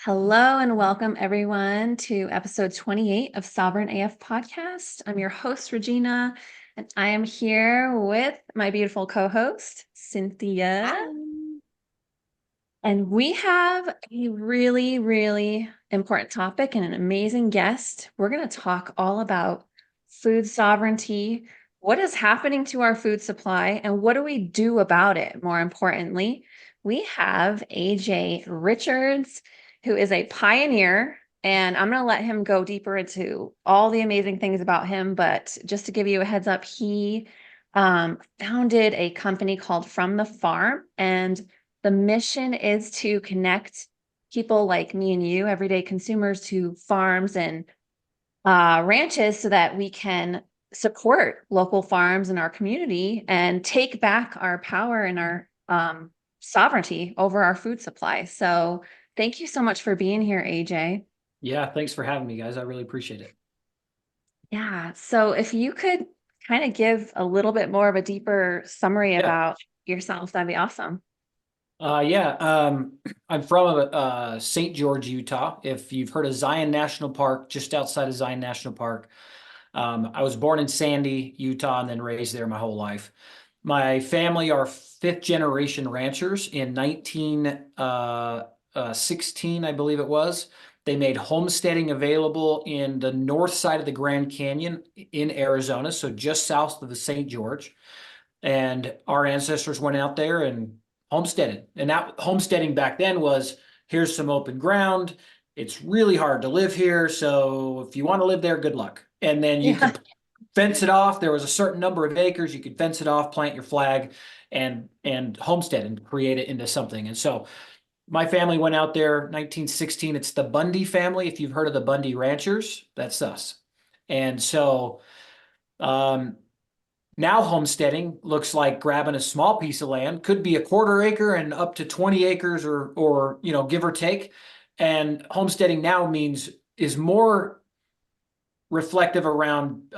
Hello and welcome everyone to episode 28 of Sovereign AF Podcast. I'm your host, Regina, and I am here with my beautiful co-host, Cynthia. Hi. And we have a really, really important topic and an amazing guest. We're going to talk all about food sovereignty, what is happening to our food supply, and what do we do about it? More importantly, we have AJ Richards, who is a pioneer, and I'm going to let him go deeper into all the amazing things about him. But just to give you a heads up, he founded a company called From the Farm, and the mission is to connect people like me and you, everyday consumers, to farms and ranches so that we can support local farms in our community and take back our power and our sovereignty over our food supply. So thank you so much for being here, AJ. Yeah, thanks for having me, guys. I really appreciate it. Yeah. So if you could kind of give a little bit more of a deeper summary Yeah. about yourself, that'd be awesome. I'm from St. George, Utah. If you've heard of Zion National Park, just outside of Zion National Park. I was born in Sandy, Utah, and then raised there my whole life. My family are fifth generation ranchers. In 1916, I believe it was. They made homesteading available in the north side of the Grand Canyon in Arizona, so just south of the St. George. And our ancestors went out there and homesteaded. And that homesteading back then was, here's some open ground. It's really hard to live here. So if you want to live there, good luck. And then you Yeah. could fence it off. There was a certain number of acres. You could fence it off, plant your flag, and homestead and create it into something. And so my family went out there 1916. It's the Bundy family. If you've heard of the Bundy ranchers, that's us. And so um, now homesteading looks like grabbing a small piece of land, could be a quarter acre and up to 20 acres or give or take. And homesteading now means is more reflective around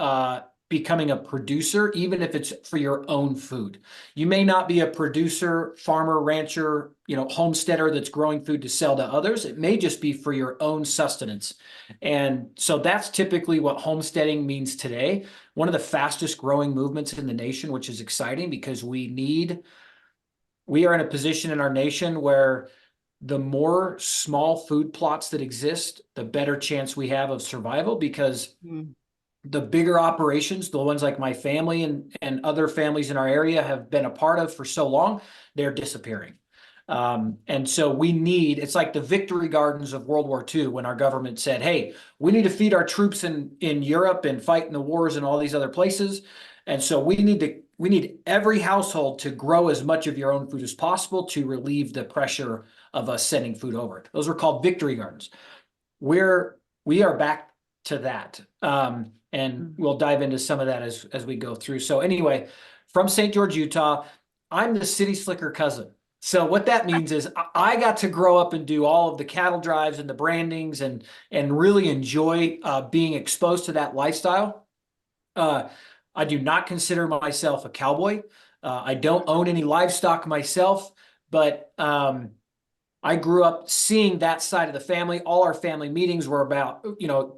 becoming a producer, even if it's for your own food. You may not be a producer, farmer, rancher, homesteader that's growing food to sell to others. It may just be for your own sustenance. And so that's typically what homesteading means today. One of the fastest growing movements in the nation, which is exciting because we are in a position in our nation where the more small food plots that exist, the better chance we have of survival because the bigger operations, the ones like my family and other families in our area have been a part of for so long, they're disappearing. And so it's like the victory gardens of World War II when our government said, hey, we need to feed our troops in Europe and fight in the wars and all these other places. And so we need every household to grow as much of your own food as possible to relieve the pressure of us sending food over it. Those were called victory gardens. We are back to that. And we'll dive into some of that as we go through. So anyway, from St. George, Utah, I'm the city slicker cousin. So what that means is I got to grow up and do all of the cattle drives and the brandings and really enjoy being exposed to that lifestyle. I do not consider myself a cowboy. I don't own any livestock myself, but I grew up seeing that side of the family. All our family meetings were about,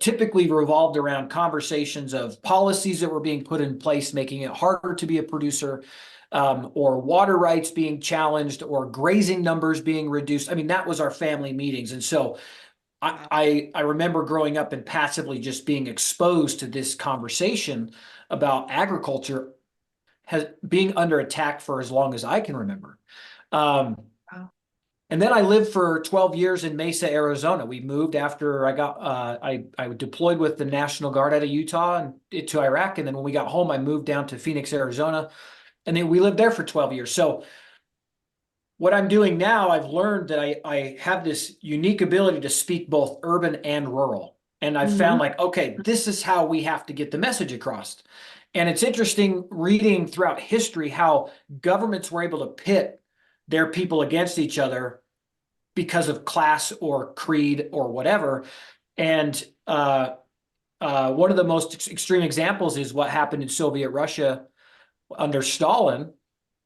typically revolved around conversations of policies that were being put in place, making it harder to be a producer, or water rights being challenged, or grazing numbers being reduced. I mean, that was our family meetings. And so I remember growing up and passively just being exposed to this conversation about agriculture being under attack for as long as I can remember. Um, Wow. and then I lived for 12 years in Mesa, Arizona. We moved after I deployed with the National Guard out of Utah and to Iraq. And then when we got home, I moved down to Phoenix, Arizona. And then we lived there for 12 years. So what I'm doing now, I've learned that I have this unique ability to speak both urban and rural. And I've found like, okay, this is how we have to get the message across. And it's interesting reading throughout history how governments were able to pit their people against each other because of class or creed or whatever. And one of the most extreme examples is what happened in Soviet Russia under Stalin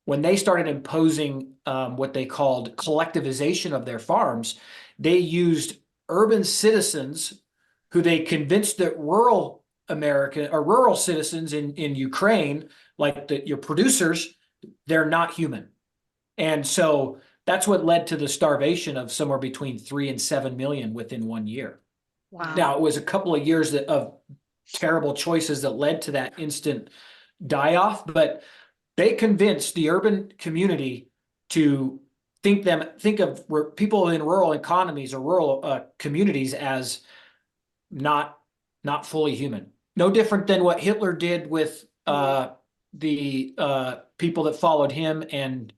when they started imposing what they called collectivization of their farms. They used urban citizens who they convinced that rural America or rural citizens in Ukraine, like your producers, they're not human. And so that's what led to the starvation of somewhere between 3 and 7 million within 1 year. Wow. Now, it was a couple of years of terrible choices that led to that instant die off, but they convinced the urban community to think of people in rural economies or rural communities as not not fully human. No different than what Hitler did with the people that followed him and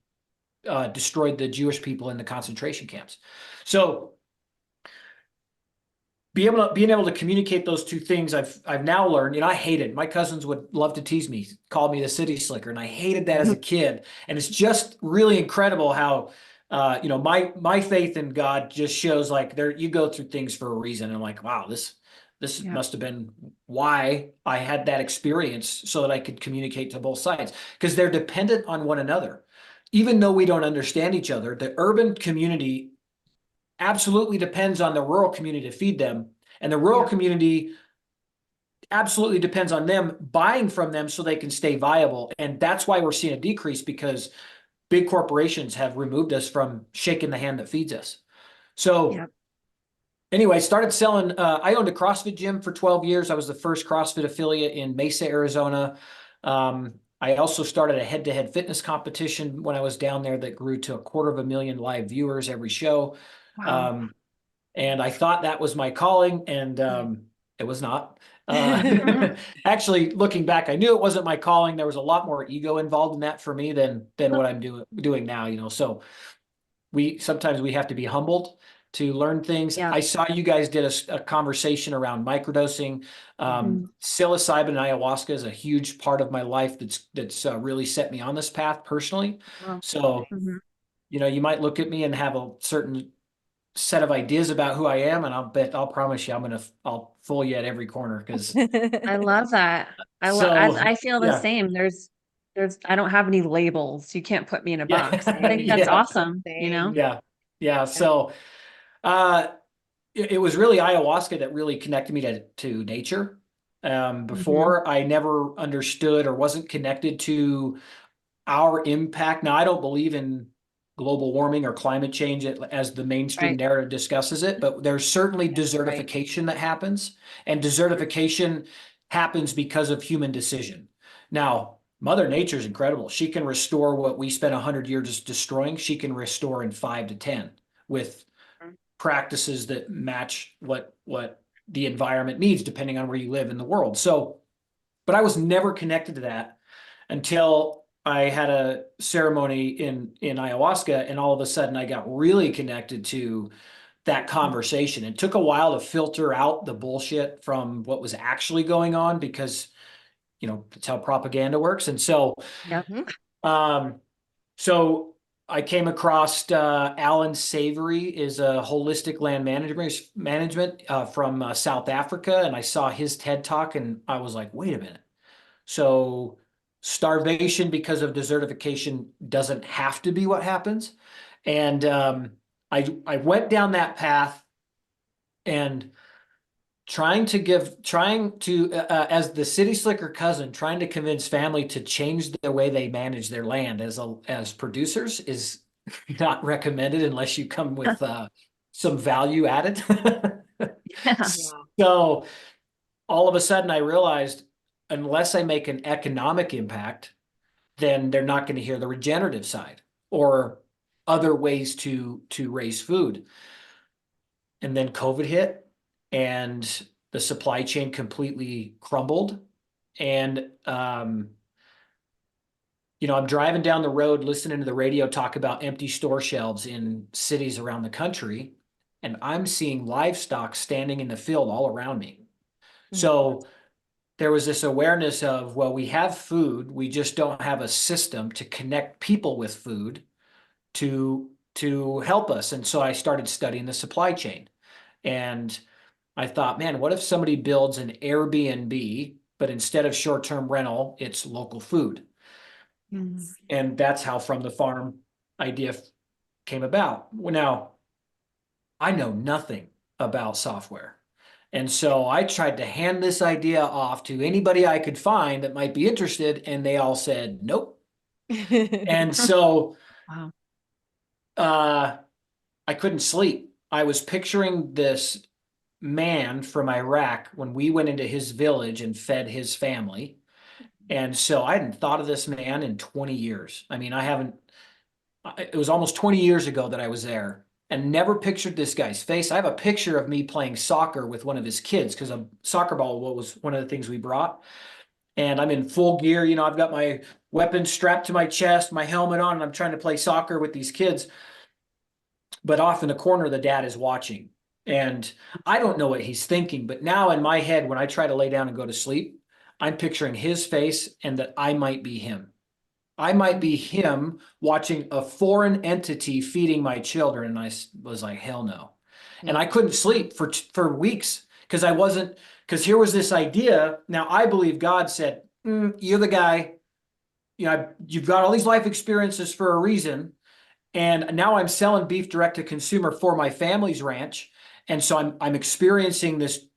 destroyed the Jewish people in the concentration camps. So being able to communicate those two things, I've now learned. I hated, my cousins would love to tease me, call me the city slicker, and I hated that as a kid. And it's just really incredible how my faith in God just shows like there you go through things for a reason. And I'm like, wow, this Yeah. must have been why I had that experience so that I could communicate to both sides, because they're dependent on one another. Even though we don't understand each other, the urban community absolutely depends on the rural community to feed them. And the rural Yeah. community absolutely depends on them buying from them so they can stay viable. And that's why we're seeing a decrease, because big corporations have removed us from shaking the hand that feeds us. Yeah. So anyway, started selling. I owned a CrossFit gym for 12 years. I was the first CrossFit affiliate in Mesa, Arizona. I also started a head-to-head fitness competition when I was down there that grew to 250,000 live viewers every show. Wow. Um, and I thought that was my calling, and it was not. Actually, looking back, I knew it wasn't my calling. There was a lot more ego involved in that for me than what I'm doing now. So sometimes we have to be humbled to learn things. Yeah. I saw you guys did a conversation around microdosing. Mhm. Psilocybin and ayahuasca is a huge part of my life that's really set me on this path personally. Wow. So, Mhm. you might look at me and have a certain set of ideas about who I am, and I'll promise you I'll fool you at every corner because I love that. so I feel the yeah. same. I don't have any labels. You can't put me in a Yeah. box. I think that's Yeah. awesome, you know? Same. Yeah. Yeah. So uh it was really ayahuasca that really connected me to nature. Mhm. Before I never understood or wasn't connected to our impact. Now, I don't believe in global warming or climate change as the mainstream Right. narrative discusses it, but there's certainly Right. desertification that happens, and desertification happens because of human decision. Now, Mother Nature is incredible. She can restore what we spent 100 years destroying. She can restore in 5 to 10 with Mhm. practices that match what the environment needs, depending on where you live in the world. So, but I was never connected to that until I had a ceremony in ayahuasca, and all of a sudden I got really connected to that conversation. It took a while to filter out the bullshit from what was actually going on, because that's how propaganda works. And so Yep. Mhm. um so I came across Alan Savory is a holistic land management from South Africa, and I saw his TED talk, and I was like, wait a minute. So starvation because of desertification doesn't have to be what happens. And I went down that path, and trying to as the city slicker cousin, trying to convince family to change the way they manage their land as producers is not recommended unless you come with some value added. Yeah. Yeah. So all of a sudden I realized, unless I make an economic impact, then they're not going to hear the regenerative side or other ways to raise food. And then COVID hit, and the supply chain completely crumbled. And I'm driving down the road listening to the radio talk about empty store shelves in cities around the country, and I'm seeing livestock standing in the field all around me. Mhm. So there was this awareness of, well, we have food, we just don't have a system to connect people with food to help us. And so I started studying the supply chain. And I thought, man, what if somebody builds an Airbnb, but instead of short-term rental, it's local food? Mhm. And that's how From the Farm idea came about. Well, now, I know nothing about software. And so I tried to hand this idea off to anybody I could find that might be interested, and they all said nope. And so Wow. uh, I couldn't sleep. I was picturing this man from Iraq when we went into his village and fed his family. And so I hadn't thought of this man in 20 years. I mean, I haven't, it was almost 20 years ago that I was there and never pictured this guy's face. I have a picture of me playing soccer with one of his kids because a soccer ball was one of the things we brought. And I'm in full gear. You know, I've got my weapon strapped to my chest, my helmet on, and I'm trying to play soccer with these kids. But off in the corner, the dad is watching. And I don't know what he's thinking, but now in my head, when I try to lay down and go to sleep, I'm picturing his face and that I might be him. I might be him watching a foreign entity feeding my children. And I was like, hell no. And Yeah. I couldn't sleep for weeks because I wasn't, because here was this idea. Now I believe God said, you're the guy, you know, you've got all these life experiences for a reason. And now I'm selling beef direct to consumer for my family's ranch. And so I'm experiencing this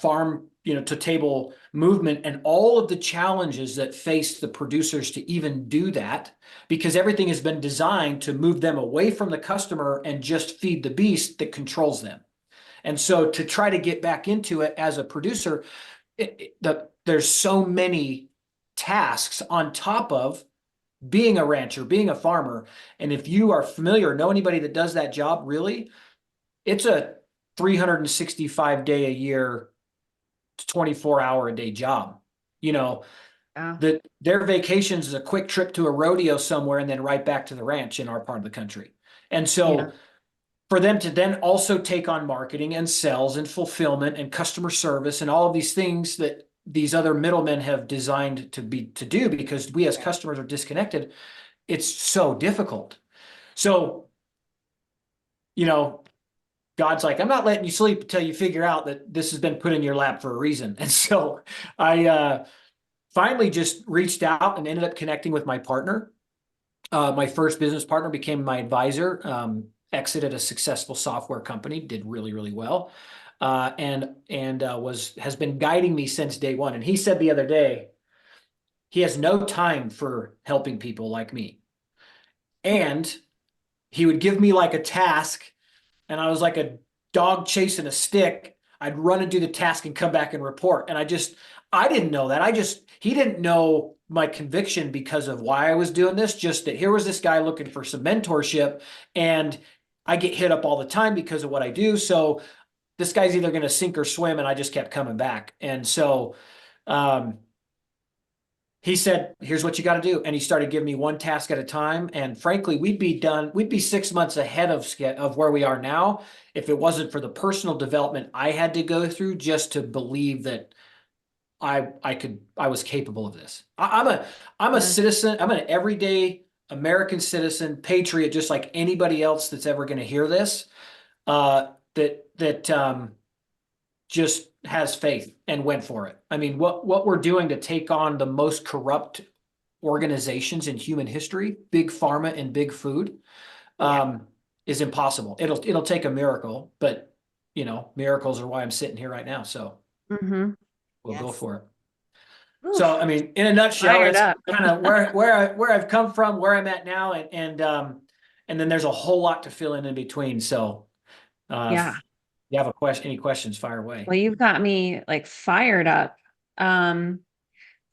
farm, you know, to table movement and all of the challenges that face the producers to even do that, because everything has been designed to move them away from the customer and just feed the beast that controls them. And so to try to get back into it as a producer, there's so many tasks on top of being a rancher, being a farmer. And if you are familiar, know anybody that does that job, really, it's a 365-day a year, 24-hour a day job. You know, Yeah. their vacations is a quick trip to a rodeo somewhere and then right back to the ranch in our part of the country. And Yeah. so for them to then also take on marketing and sales and fulfillment and customer service and all of these things that these other middlemen have designed to do, because we as customers are disconnected, it's so difficult. So, you know, God's like, I'm not letting you sleep until you figure out that this has been put in your lap for a reason. And so I finally just reached out and ended up connecting with my partner. My first business partner became my advisor, exited a successful software company, did really, really well. And has been guiding me since day one. And he said the other day, he has no time for helping people like me. And he would give me like a task, and I was like a dog chasing a stick. I'd run and do the task and come back and report. And I didn't know that. He didn't know my conviction because of why I was doing this, just that here was this guy looking for some mentorship, and I get hit up all the time because of what I do. So this guy's either going to sink or swim. And I just kept coming back. And so, um, he said, here's what you got to do. And he started giving me one task at a time. And frankly, we'd be 6 months ahead of where we are now if it wasn't for the personal development I had to go through just to believe that I was capable of this. I'm a Yeah. citizen. I'm an everyday American citizen, patriot, just like anybody else that's ever going to hear this. That just has faith and went for it. I mean, what we're doing to take on the most corrupt organizations in human history, big pharma and big food, Yeah. is impossible. It'll take a miracle, but you know, miracles are why I'm sitting here right now. So Mm-hmm. we'll go Yes. for it. So, Oof. I mean, in a nutshell, Fired that's up. kind of where I've come from, where I'm at now, and then there's a whole lot to fill in between. So, Yeah. if you have any questions, fire away. Well, you've got me like fired up. Um,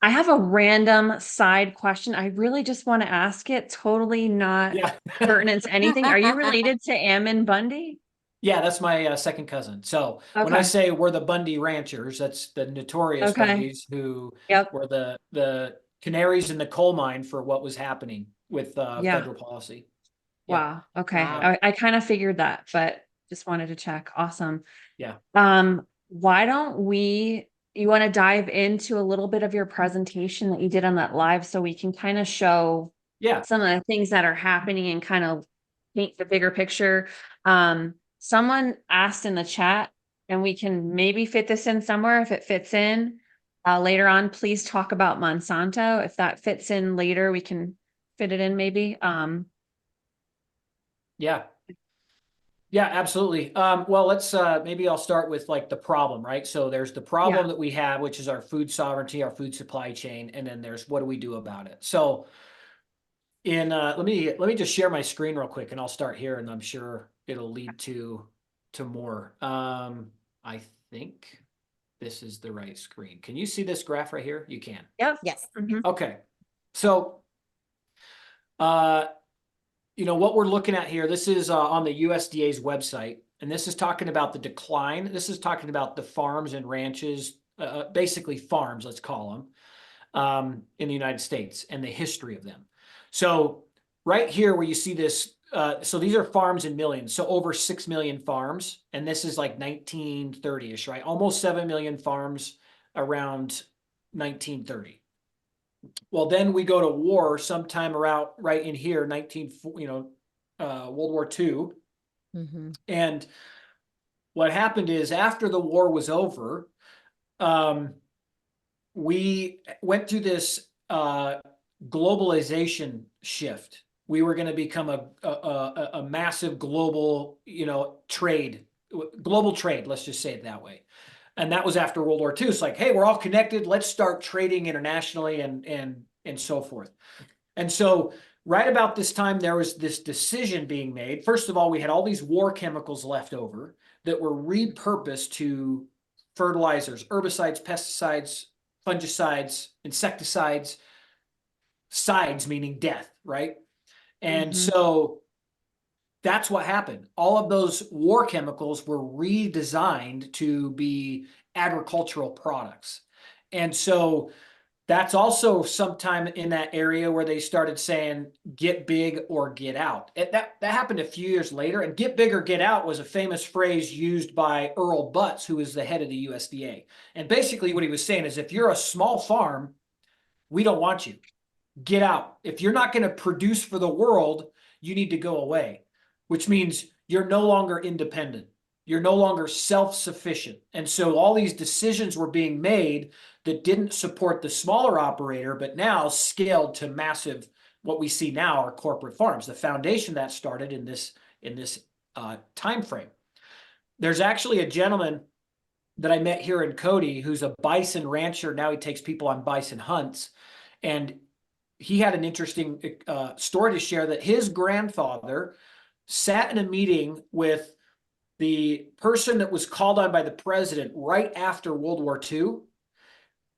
I have a random side question. I really just want to ask it, totally not Yeah. pertinent to anything. Are you related to Ammon Bundy? Yeah, that's my second cousin. So when I Okay. say we're the Bundy Ranchers, that's the notorious Okay. Bundys who Yep. were the canaries in the coal mine for what was happening with Yeah. federal policy. Yep. Wow. Okay. Wow. I kind of figured that, but just wanted to check. Awesome. Yeah. Why don't you want to dive into a little bit of your presentation that you did on that live so we can kind of show Yeah. some of the things that are happening and kind of paint the bigger picture. Someone asked in the chat, and we can maybe fit this in somewhere if it fits in. Later on, please talk about Monsanto. If that fits in later, we can fit it in maybe. Yeah. Yeah, absolutely. Well, let's maybe I'll start with like the problem, right? So there's the Yeah. problem that we have, which is our food sovereignty, our food supply chain, and then there's what do we do about it? So in let me just share my screen real quick and I'll start here and I'm sure it'll lead to more. I think this is the right screen. Can you see this graph right here? You can. Yep. Yes. Okay. So uh what we're looking at here, this is on the USDA's website, and this is talking about the decline. This is talking about the farms and ranches, basically farms, let's call them, in the United States and the history of them. So right here where you see this, so these are farms in millions, so over 6 million farms, and this is like 1930-ish, right? Almost 7 million farms around 1930. Well, then we go to war sometime around right in here, World War II. Mm-hmm. And what happened is after the war was over, um, we went through this globalization shift. We were going to become a massive global, global trade. Let's just say it that way. And that was after World War II. It's like, hey, we're all connected. Let's start trading internationally and so forth. And so right about this time, there was this decision being made. First of all, we had all these war chemicals left over that were repurposed to fertilizers, herbicides, pesticides, fungicides, insecticides, sides meaning death, right? And Mm-hmm. so that's what happened. All of those war chemicals were redesigned to be agricultural products. And so that's also sometime in that area where they started saying get big or get out. That happened a few years later, and get big or get out was a famous phrase used by Earl Butz, who was the head of the USDA. And basically what he was saying is if you're a small farm, we don't want you. Get out. If you're not going to produce for the world, you need to go away, which means you're no longer independent. You're no longer self-sufficient. And so all these decisions were being made that didn't support the smaller operator, but now scaled to massive, what we see now are corporate farms. The foundation that started in this time frame. There's actually a gentleman that I met here in Cody who's a bison rancher. Now he takes people on bison hunts. And he had an interesting story to share that his grandfather sat in a meeting with the person that was called on by the president right after World War II.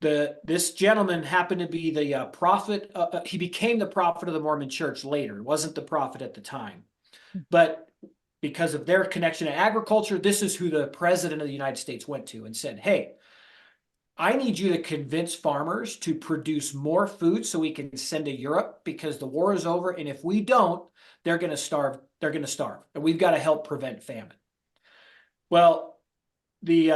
This gentleman happened to be the prophet. He became the prophet of the Mormon Church later. Wasn't the prophet at the time, but because of their connection to agriculture, this is who the president of the United States went to and said, "Hey, I need you to convince farmers to produce more food so we can send to Europe because the war is over. And if we don't, they're going to starve. They're going to starve. And we've got to help prevent famine." Well, the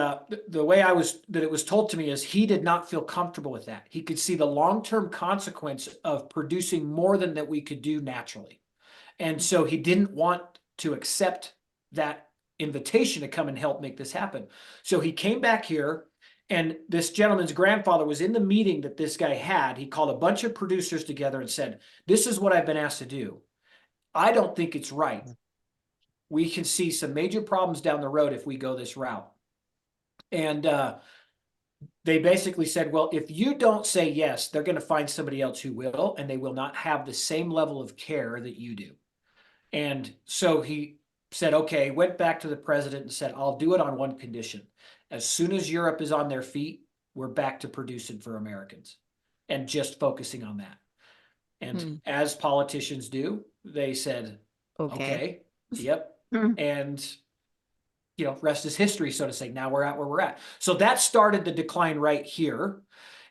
way it was told to me is he did not feel comfortable with that. He could see the long-term consequence of producing more than that we could do naturally. And so he didn't want to accept that invitation to come and help make this happen. So he came back here, and this gentleman's grandfather was in the meeting that this guy had. He called a bunch of producers together and said, "This is what I've been asked to do. I don't think it's right. We can see some major problems down the road if we go this route." And they basically said, well, if you don't say yes, they're going to find somebody else who will, and they will not have the same level of care that you do. And so he said, okay, went back to the president and said, I'll do it on one condition. As soon as Europe is on their feet, we're back to producing for Americans and just focusing on that. And as politicians do, they said, okay, yep. And rest is history, so to say. Now we're at where we're at. So that started the decline right here.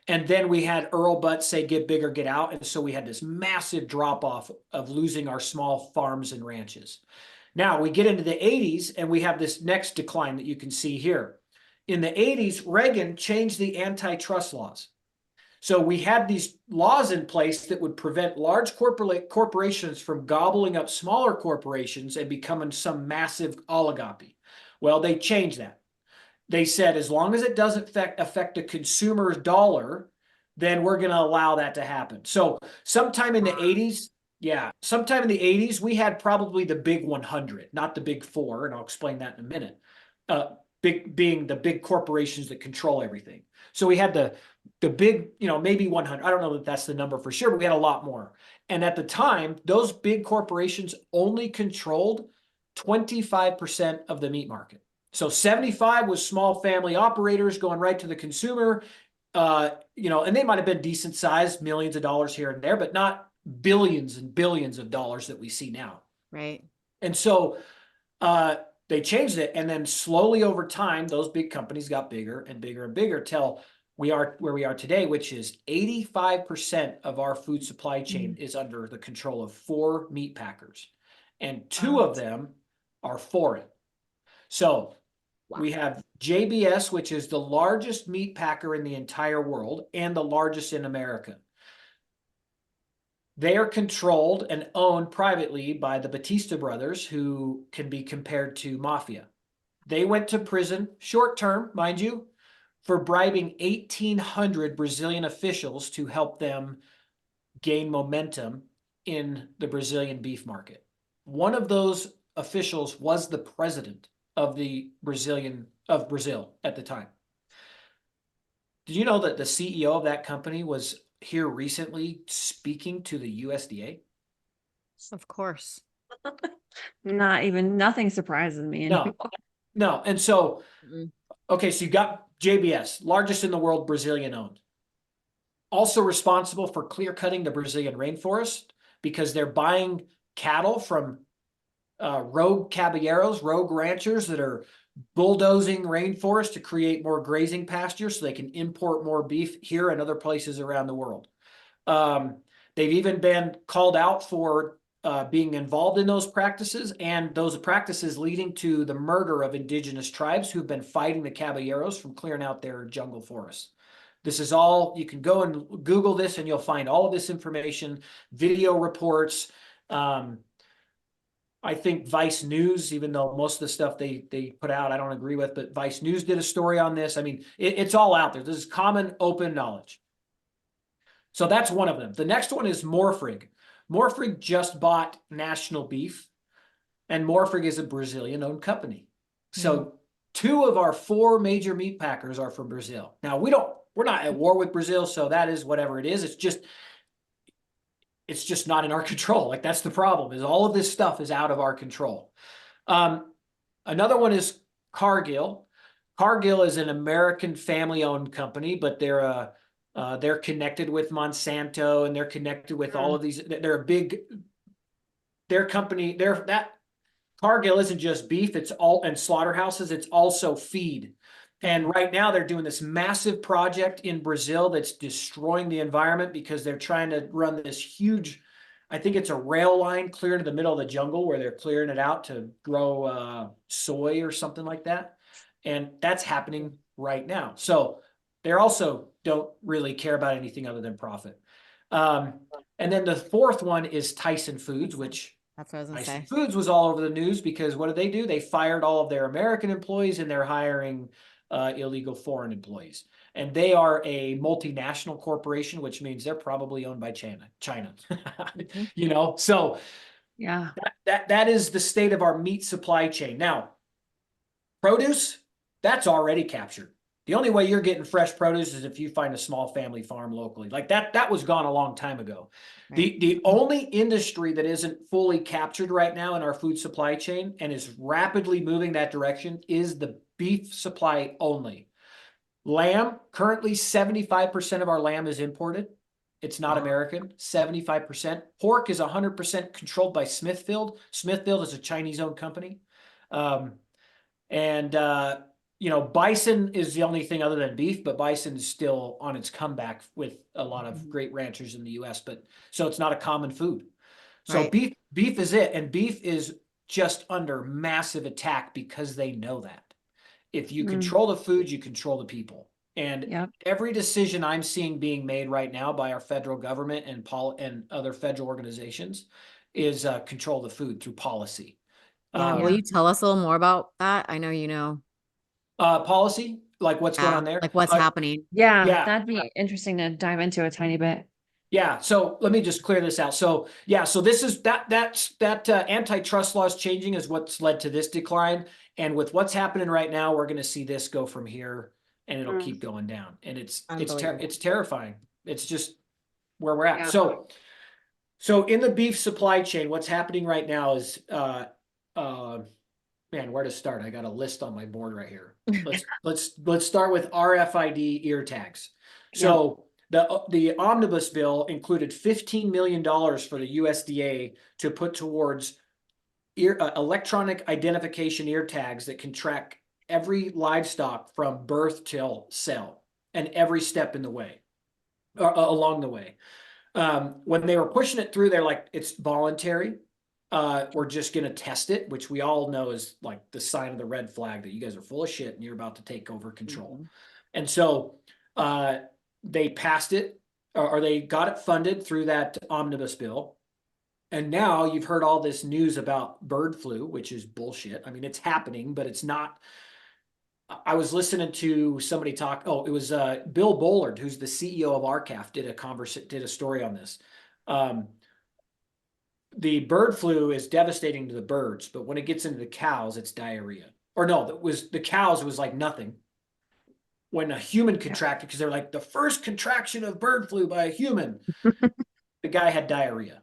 And then we had Earl Butz say, get big or get out. And so we had this massive drop off of losing our small farms and ranches. Now we get into the 80s and we have this next decline that you can see here. In the 80s, Reagan changed the antitrust laws. So we had these laws in place that would prevent large corporations from gobbling up smaller corporations and becoming some massive oligopoly. Well, they changed that. They said, as long as it doesn't affect a consumer's dollar, then we're going to allow that to happen. So sometime in the 80s, Yeah, sometime in the 80s, we had probably the big 100, not the big four, and I'll explain that in a minute. Uh, big being the big corporations that control everything. So we had the big, maybe 100. I don't know that that's the number for sure, but we had a lot more. And at the time, those big corporations only controlled 25% of the meat market. So 75 was small family operators going right to the consumer. And they might have been decent sized, millions of dollars here and there, but not billions and billions of dollars that we see now. Right. And so they changed it. And then slowly over time, those big companies got bigger and bigger and bigger till we are where we are today, which is 85% of our food supply chain is under the control of 4 meat packers. And 2 of them are foreign. So we have JBS, which is the largest meat packer in the entire world and the largest in America. They are controlled and owned privately by the Batista brothers, who can be compared to mafia. They went to prison, short term, mind you, for bribing 1,800 Brazilian officials to help them gain momentum in the Brazilian beef market. One of those officials was the president of Brazil at the time. Did you know that the CEO of that company was here recently speaking to the USDA? Of course. Nothing surprises me anymore. No. And so, okay, so you got JBS, largest in the world, Brazilian owned. Also responsible for clear cutting the Brazilian rainforest because they're buying cattle from rogue caballeros, rogue ranchers that are bulldozing rainforest to create more grazing pastures so they can import more beef here and other places around the world. They've even been called out for being involved in those practices, and those practices leading to the murder of indigenous tribes who've been fighting the caballeros from clearing out their jungle forests. This is all, you can go and Google this and you'll find all of this information, video reports. I think Vice News, even though most of the stuff they put out I don't agree with, but Vice News did a story on this. I mean, it's all out there. This is common, open knowledge. So that's one of them. The next one is Morfrig. Morfrig just bought National Beef, and Morfrig is a Brazilian-owned company. So 2 of our 4 major meat packers are from Brazil. Now, we're not at war with Brazil, so that is whatever it is. It's just not in our control. Like, that's the problem, is all of this stuff is out of our control. Another one is Cargill. Cargill is an American family-owned company, but they're connected with Monsanto, and they're connected with all of these. They're a big, their company, that Cargill isn't just beef, it's all, and slaughterhouses, it's also feed. And right now they're doing this massive project in Brazil that's destroying the environment because they're trying to run this huge, I think it's a rail line clear into the middle of the jungle where they're clearing it out to grow soy or something like that. And that's happening right now. So they're also don't really care about anything other than profit. And then the 4th one is Tyson Foods, which That's what I was gonna Tyson say. Foods was all over the news because what do? They fired all of their American employees and they're hiring illegal foreign employees. And they are a multinational corporation, which means they're probably owned by China. So Yeah. that is the state of our meat supply chain. Now, produce, that's already captured. The only way you're getting fresh produce is if you find a small family farm locally. Like that was gone a long time ago. Right. The only industry that isn't fully captured right now in our food supply chain and is rapidly moving that direction is the beef supply only. Lamb, currently 75% of our lamb is imported. It's not American, 75%. Pork is 100% controlled by Smithfield. Smithfield is a Chinese-owned company. Bison is the only thing other than beef, but bison is still on its comeback with a lot of great ranchers in the US, but so it's not a common food. So Right. beef is it, and beef is just under massive attack because they know that. If you control the food, you control the people. And every decision I'm seeing being made right now by our federal government and other federal organizations is control the food through policy. Yeah. Will you tell us a little more about that? I know you know. Policy, like what's going on there? Like what's happening. Yeah, Yeah. that'd be interesting to dive into a tiny bit. Yeah, so let me just clear this out. So yeah, so this is that antitrust laws changing is what's led to this decline. And with what's happening right now, we're going to see this go from here, and it'll Mm, keep going down. And Unbelievable. it's terrifying. It's just where we're at. yeah. So in the beef supply chain, what's happening right now is uh man, where to start? I got a list on my board right here. Let's start with RFID ear tags. Yeah. So the omnibus bill included $15 million for the USDA to put towards electronic identification ear tags that can track every livestock from birth till sale and every step in the way, along the way. When they were pushing it through, they're like, it's voluntary. We're just going to test it, which we all know is like the sign of the red flag that you guys are full of shit and you're about to take over control. Mhm. And so they passed it, or they got it funded through that omnibus bill. And now you've heard all this news about bird flu, which is bullshit. I mean, it's happening, but it's not. I was listening to somebody talk. Oh, it was Bill Bollard, who's the CEO of RCAF, did a story on this. The bird flu is devastating to the birds, but when it gets into the cows, it's diarrhea. Or no, that was the cows was like nothing. When a human contracted, because they're like the first contraction of bird flu by a human, the guy had diarrhea.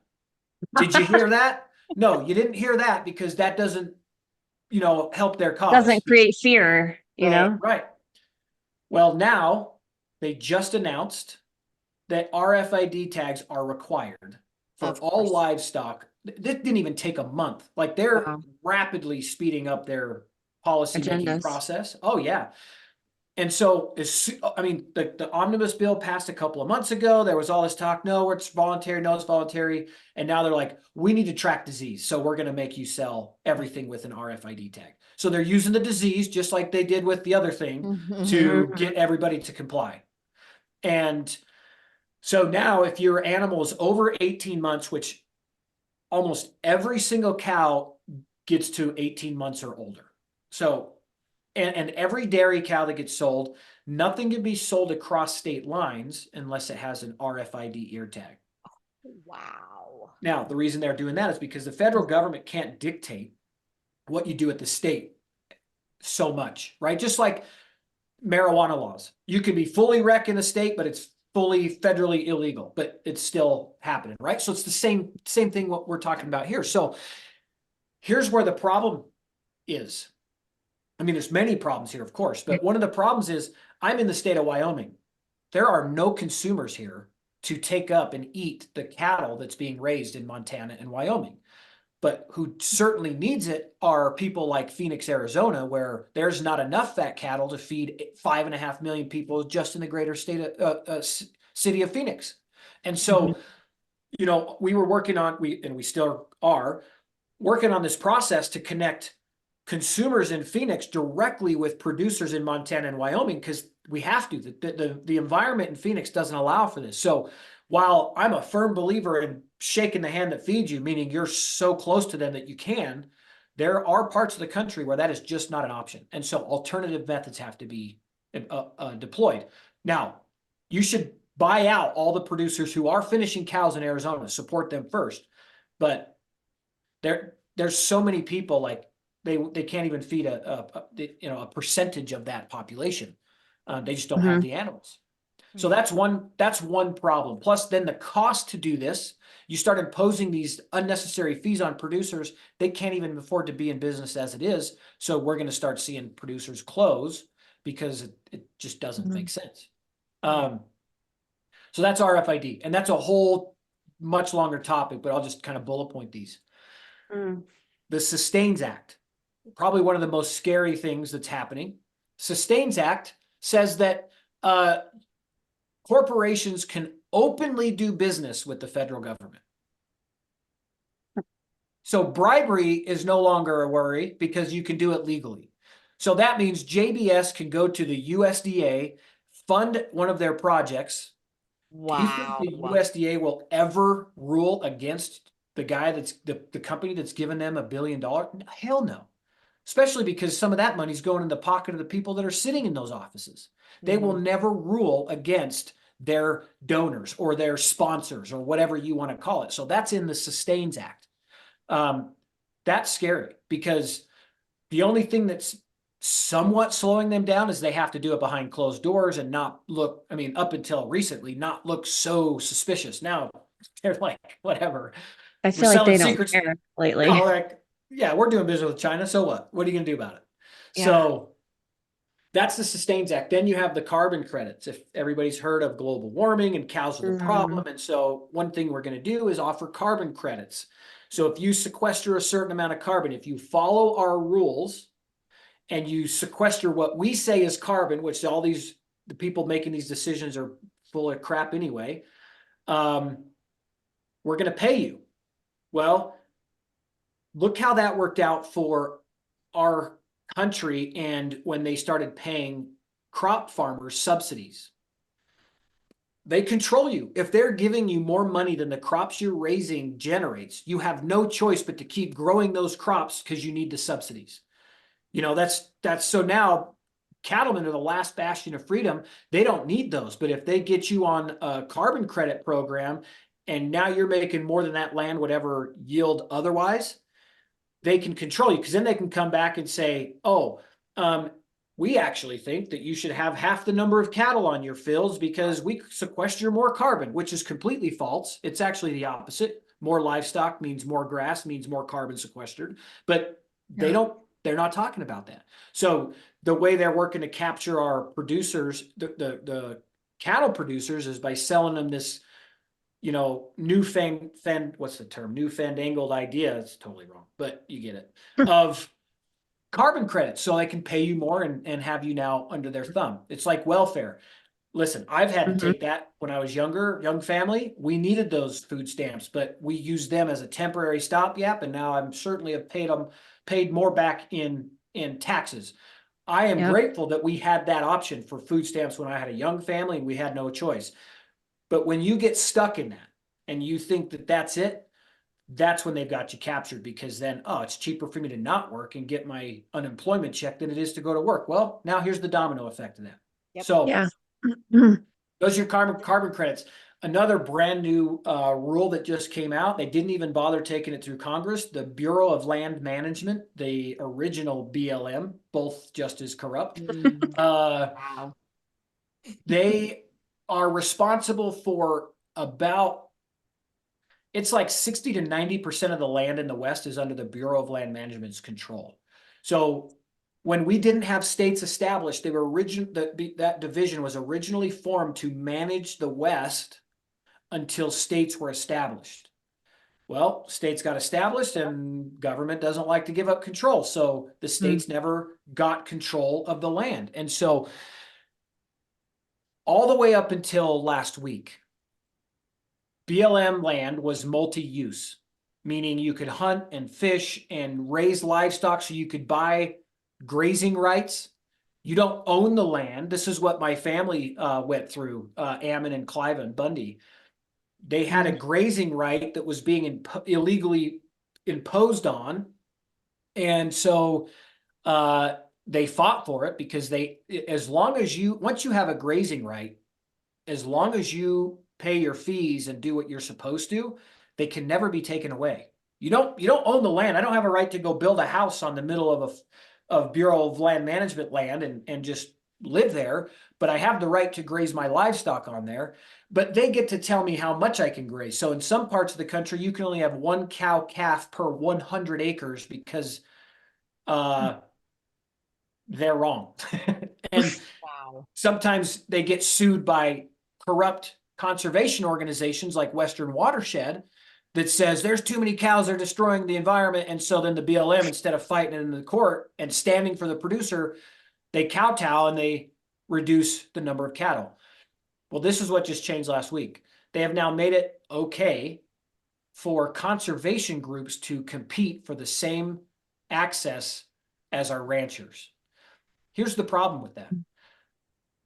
Did you hear that? No, you didn't hear that because that doesn't, help their cause. Doesn't create fear, you know? Right. Well, now they just announced that RFID tags are required for Of all course. livestock. This didn't even take a month. Like they're Wow. rapidly speeding up their policy making Agendas. process. Oh yeah. And so I mean, the omnibus bill passed a couple of months ago. There was all this talk, no, it's voluntary, no, it's voluntary. And now they're like, we need to track disease. So we're going to make you sell everything with an RFID tag. So they're using the disease, just like they did with the other thing, to get everybody to comply. And so now if your animal is over 18 months, which almost every single cow gets to 18 months or older. So, and every dairy cow that gets sold, nothing can be sold across state lines unless it has an RFID ear tag. Wow. Now, the reason they're doing that is because the federal government can't dictate what you do at the state so much, right? Just like marijuana laws. You can be fully rec in a state, but it's fully federally illegal, but it's still happening, right? So it's the same thing what we're talking about here. So here's where the problem is. I mean, there's many problems here, of course, but one of the problems is I'm in the state of Wyoming. There are no consumers here to take up and eat the cattle that's being raised in Montana and Wyoming. But who certainly needs it are people like Phoenix, Arizona, where there's not enough fat cattle to feed 5.5 million people just in the greater city of Phoenix. And so, we were working on, we still are working on this process to connect consumers in Phoenix directly with producers in Montana and Wyoming, because we have to. The environment in Phoenix doesn't allow for this. So while I'm a firm believer in shaking the hand that feeds you, meaning you're so close to them that you can, there are parts of the country where that is just not an option. And so alternative methods have to be deployed. Now, you should buy out all the producers who are finishing cows in Arizona, support them first. But there's so many people, like they can't even feed a percentage of that population. They just don't have the animals. So that's one problem. Plus, then the cost to do this, you start imposing these unnecessary fees on producers. They can't even afford to be in business as it is. So we're going to start seeing producers close because it just doesn't make sense. So that's RFID, and that's a whole much longer topic, but I'll just kind of bullet point these. The Sustains Act, probably one of the most scary things that's happening. Sustains Act says that corporations can openly do business with the federal government. So bribery is no longer a worry because you can do it legally. So that means JBS can go to the USDA, fund one of their projects. Do you think the USDA will ever rule against the guy that's the company that's given them $1 billion? Hell no. Especially because some of that money is going in the pocket of the people that are sitting in those offices. They will never rule against their donors or their sponsors or whatever you want to call it. So that's in the Sustains Act. That's scary because the only thing that's somewhat slowing them down is they have to do it behind closed doors and not look, I mean, up until recently, not look so suspicious. Now they're like, whatever. I We're feel like selling they don't secrets. care lately. No, like, yeah, we're doing business with China. So what? What are you going to do about it? Yeah. So that's the Sustains Act. Then you have the carbon credits. If everybody's heard of global warming and cows are the problem. And so one thing we're going to do is offer carbon credits. So if you sequester a certain amount of carbon, if you follow our rules and you sequester what we say is carbon, which all the people making these decisions are full of crap anyway, we're going to pay you. Well, look how that worked out for our country and when they started paying crop farmers subsidies. They control you. If they're giving you more money than the crops you're raising generates, you have no choice but to keep growing those crops because you need the subsidies. You know, that's so now cattlemen are the last bastion of freedom. They don't need those. But if they get you on a carbon credit program and now you're making more than that land, whatever yield otherwise, they can control you because then they can come back and say, oh, we actually think that you should have half the number of cattle on your fields because we sequester more carbon, which is completely false. It's actually the opposite. More livestock means more grass, means more carbon sequestered, but they're not talking about that. So the way they're working to capture our producers, the cattle producers, is by selling them this, you know, what's the term? Newfandangled idea. It's totally wrong, but you get it. Of carbon credits so they can pay you more and have you now under their thumb. It's like welfare. Listen, I've had to take that when I was younger, young family. We needed those food stamps, but we used them as a temporary stopgap. And now I'm certainly have paid more back in taxes. I am grateful that we had that option for food stamps when I had a young family and we had no choice. But when you get stuck in that and you think that that's it, that's when they've got you captured because then, oh, it's cheaper for me to not work and get my unemployment check than it is to go to work. Well, now here's the domino effect of that. So those are your carbon credits. Another brand new rule that just came out, they didn't even bother taking it through Congress. The Bureau of Land Management, the original BLM, both just as corrupt. Wow. They are responsible for it's like 60 to 90% of the land in the West is under the Bureau of Land Management's control. So when we didn't have states established, that division was originally formed to manage the West until states were established. Well, states got established and government doesn't like to give up control. So the states never got control of the land. And so all the way up until last week, BLM land was multi-use, meaning you could hunt and fish and raise livestock so you could buy grazing rights. You don't own the land. This is what my family went through, Ammon and Clive and Bundy. They had a grazing right that was being illegally imposed on. And so they fought for it because once you have a grazing right, as long as you pay your fees and do what you're supposed to, they can never be taken away. You don't own the land. I don't have a right to go build a house on the middle of Bureau of Land Management land and just live there, but I have the right to graze my livestock on there. But they get to tell me how much I can graze. So in some parts of the country, you can only have one cow calf per 100 acres because they're wrong. And sometimes they get sued by corrupt conservation organizations like Western Watershed that says there's too many cows, they're destroying the environment. And so then the BLM, instead of fighting it in the court and standing for the producer, they kowtow and they reduce the number of cattle. Well, this is what just changed last week. They have now made it okay for conservation groups to compete for the same access as our ranchers. Here's the problem with that.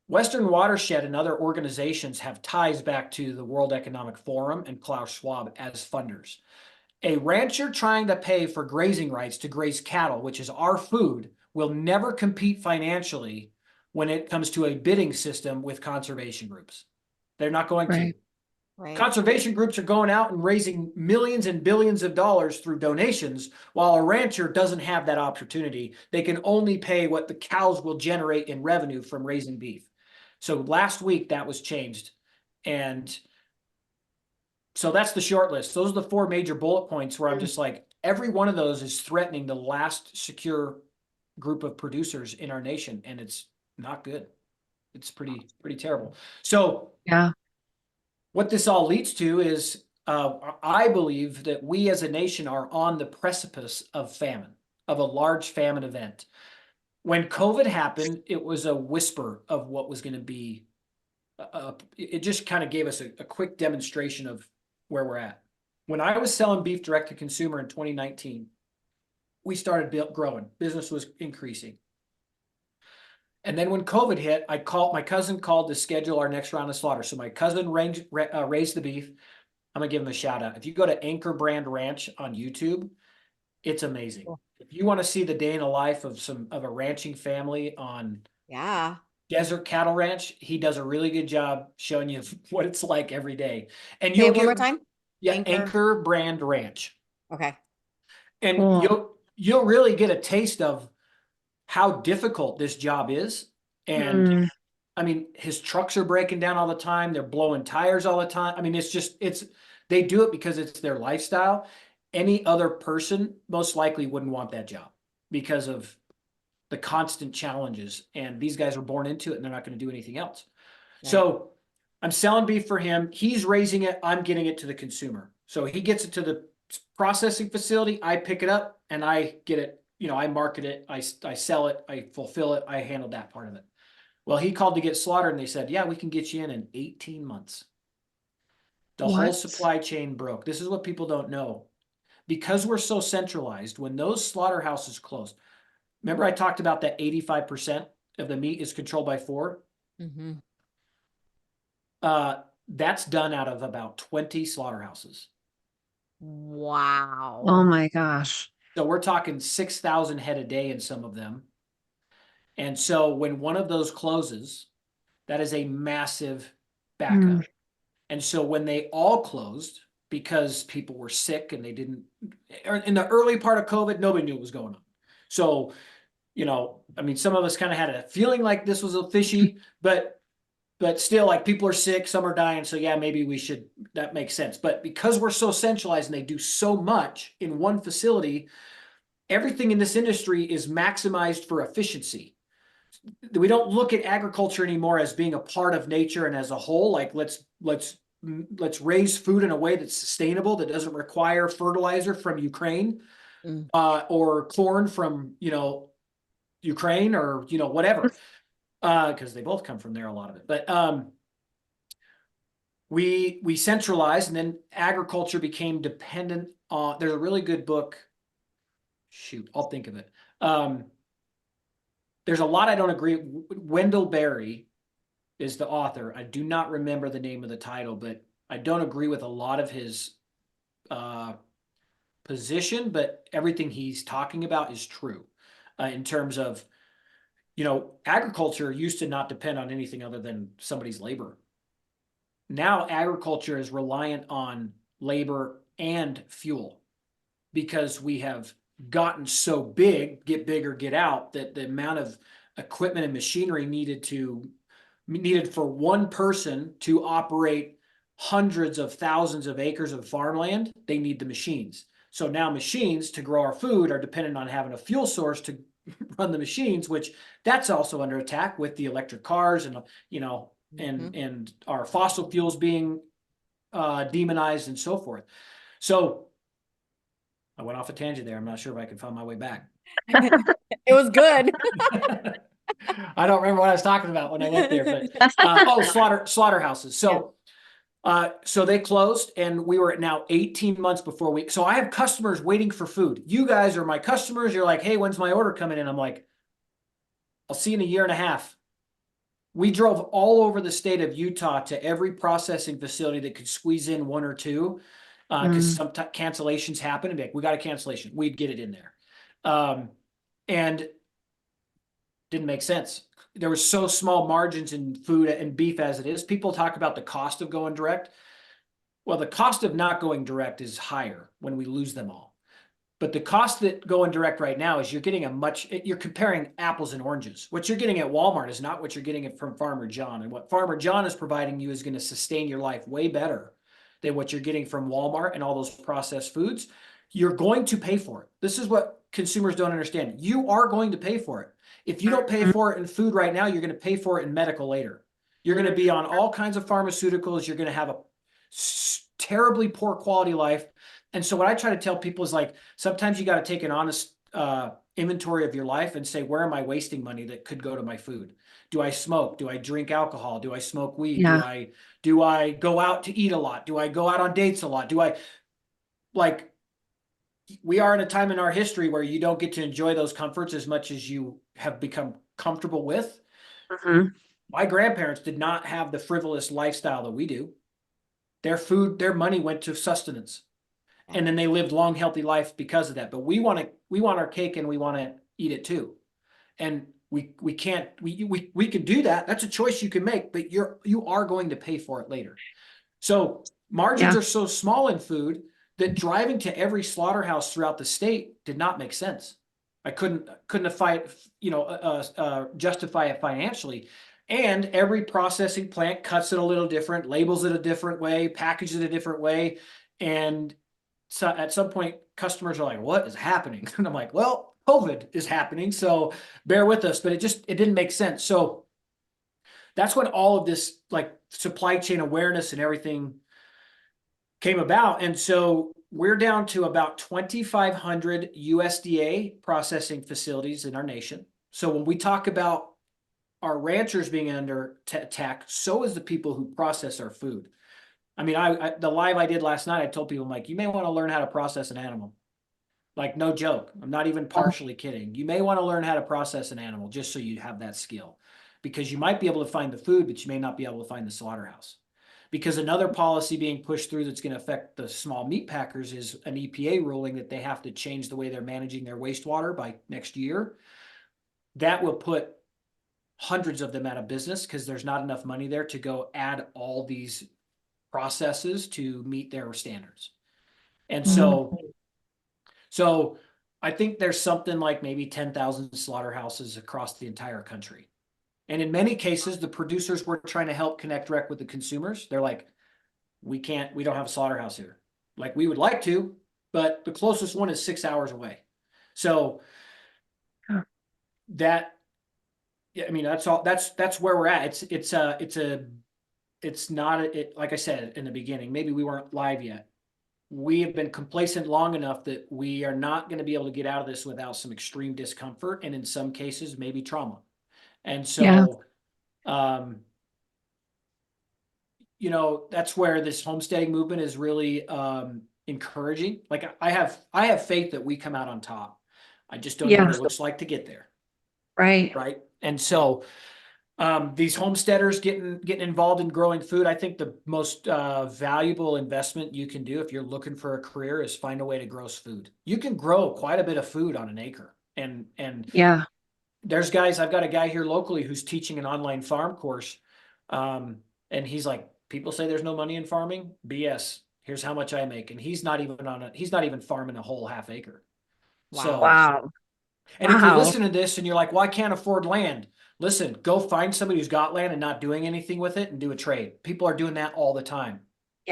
Western Watershed and other organizations have ties back to the World Economic Forum and Klaus Schwab as funders. A rancher trying to pay for grazing rights to graze cattle, which is our food, will never compete financially when it comes to a bidding system with conservation groups. They're not going to. Right. Right. Conservation groups are going out and raising millions and billions of dollars through donations, while a rancher doesn't have that opportunity. They can only pay what the cows will generate in revenue from raising beef. So last week that was changed. And so that's the short list. Those are the 4 major bullet points where I'm just like, every one of those is threatening the last secure group of producers in our nation, and it's not good. It's pretty terrible. So Yeah. what this all leads to is I believe that we as a nation are on the precipice of famine, of a large famine event. When COVID happened, it was a whisper of what was going to be. It just kind of gave us a quick demonstration of where we're at. When I was selling beef direct to consumer in 2019, we started growing. Business was increasing. And then when COVID hit, my cousin called to schedule our next round of slaughter. So my cousin raised the beef. I'm gonna give him a shout out. If you go to Anchor Brand Ranch on YouTube, it's amazing. Cool. If you want to see the day in the life of a ranching family on Yeah. Desert Cattle Ranch, he does a really good job showing you what it's like every day. And Say you'll it one more get, time. yeah, Anchor. Anchor Brand Ranch. Okay. And Cool. you'll really get a taste of how difficult this job is. And Mm. I mean, his trucks are breaking down all the time. They're blowing tires all the time. I mean, they do it because it's their lifestyle. Any other person most likely wouldn't want that job because of the constant challenges. And these guys are born into it and they're not going to do anything else. Right. So I'm selling beef for him. He's raising it. I'm getting it to the consumer. So he gets it to the processing facility. I pick it up and I get it. I market it. I sell it. I fulfill it. I handle that part of it. Well, he called to get slaughtered and they said, yeah, we can get you in 18 months. The whole What? supply chain broke. This is what people don't know. Because we're so centralized, when those slaughterhouses closed, remember I talked about that 85% of the meat is controlled by 4? Mm-hmm. That's done out of about 20 slaughterhouses. Wow. Oh my gosh. So we're talking 6,000 head a day in some of them. And so when one of those closes, that is a massive backup. Mm. And so when they all closed because people were sick and they didn't, in the early part of COVID, nobody knew what was going on. So, I mean, some of us kind of had a feeling like this was a fishy, but still, like, people are sick, some are dying. So yeah, maybe that makes sense. But because we're so centralized and they do so much in one facility, everything in this industry is maximized for efficiency. We don't look at agriculture anymore as being a part of nature and as a whole. Like, let's raise food in a way that's sustainable, that doesn't require fertilizer from Ukraine, or corn from Ukraine, or whatever, because they both come from there, a lot of it. But we centralized, and then agriculture became dependent on. There's a really good book. Shoot, I'll think of it. There's a lot I don't agree. Wendell Berry is the author. I do not remember the name of the title, but I don't agree with a lot of his position, but everything he's talking about is true, in terms of, agriculture used to not depend on anything other than somebody's labor. Now agriculture is reliant on labor and fuel because we have gotten so big, get bigger, get out, that the amount of equipment and machinery needed for one person to operate hundreds of thousands of acres of farmland, they need the machines. So now machines to grow our food are dependent on having a fuel source to run the machines, which that's also under attack with the electric cars and and our fossil fuels being demonized and so forth. So I went off a tangent there. I'm not sure if I can find my way back. It was good. I don't remember what I was talking about when I went there, but slaughterhouses. So so they closed, and we were now 18 months before so I have customers waiting for food. You guys are my customers. You're like, hey, when's my order coming in? I'm like, I'll see you in a year and a half. We drove all over the state of Utah to every processing facility that could squeeze in 1 or 2, because sometimes cancellations happen, and be like, we got a cancellation. We'd get it in there. And didn't make sense. there was so small margins in food and beef as it is. People talk about the cost of going direct. Well, the cost of not going direct is higher when we lose them all. But the cost that going direct right now is you're comparing apples and oranges. What you're getting at Walmart is not what you're getting from Farmer John. And what Farmer John is providing you is going to sustain your life way better than what you're getting from Walmart and all those processed foods. You're going to pay for it. This is what consumers don't understand. You are going to pay for it. If you don't pay for it in food right now, you're going to pay for it in medical later. You're going to be on all kinds of pharmaceuticals. You're going to have a terribly poor quality life. And so what I try to tell people is like, sometimes you got to take an honest inventory of your life and say, where am I wasting money that could go to my food? Do I smoke? Do I drink alcohol? Do I smoke weed? Yeah. Do I go out to eat a lot? Do I go out on dates a lot? Do I like, we are in a time in our history where you don't get to enjoy those comforts as much as you have become comfortable with. My grandparents did not have the frivolous lifestyle that we do. Their money went to sustenance. And then they lived long, healthy life because of that. But we want our cake and we want to eat it too. And we can't, we can do that. That's a choice you can make, but you are going to pay for it later. So margins are so small in food that driving to every slaughterhouse throughout the state did not make sense. I couldn't justify it financially. And every processing plant cuts it a little different, labels it a different way, packages it a different way. And so at some point, customers are like, what is happening? And I'm like, well, COVID is happening, so bear with us. But it didn't make sense. So that's when all of this like supply chain awareness and everything came about. And so we're down to about 2,500 USDA processing facilities in our nation. So when we talk about our ranchers being under attack, so is the people who process our food. I mean, the live I did last night, I told people, I'm like, you may want to learn how to process an animal. Like, no joke. I'm not even partially kidding. You may want to learn how to process an animal just so you have that skill, because you might be able to find the food, but you may not be able to find the slaughterhouse. Because another policy being pushed through that's going to affect the small meat packers is an EPA ruling that they have to change the way they're managing their wastewater by next year. That will put hundreds of them out of business because there's not enough money there to go add all these processes to meet their standards. And so I think there's something like maybe 10,000 slaughterhouses across the entire country. And in many cases, the producers were trying to help connect direct with the consumers. They're like, we don't have a slaughterhouse here. Like, we would like to, but the closest one is 6 hours away. So that, I mean, that's all, that's where we're at. It's not, like I said in the beginning, maybe we weren't live yet. We have been complacent long enough that we are not going to be able to get out of this without some extreme discomfort, and in some cases, maybe trauma. And so, that's where this homesteading movement is really encouraging. Like, I have faith that we come out on top. I just don't know what it looks like to get there. Right. And so these homesteaders getting involved in growing food, I think the most valuable investment you can do if you're looking for a career is find a way to grow food. You can grow quite a bit of food on an acre. And there's guys, I've got a guy here locally who's teaching an online farm course. And he's like, people say there's no money in farming. BS. Here's how much I make. And he's not even farming a whole half acre. Wow. So, and if you're listening to this and you're like, well, I can't afford land. Listen, go find somebody who's got land and not doing anything with it and do a trade. People are doing that all the time.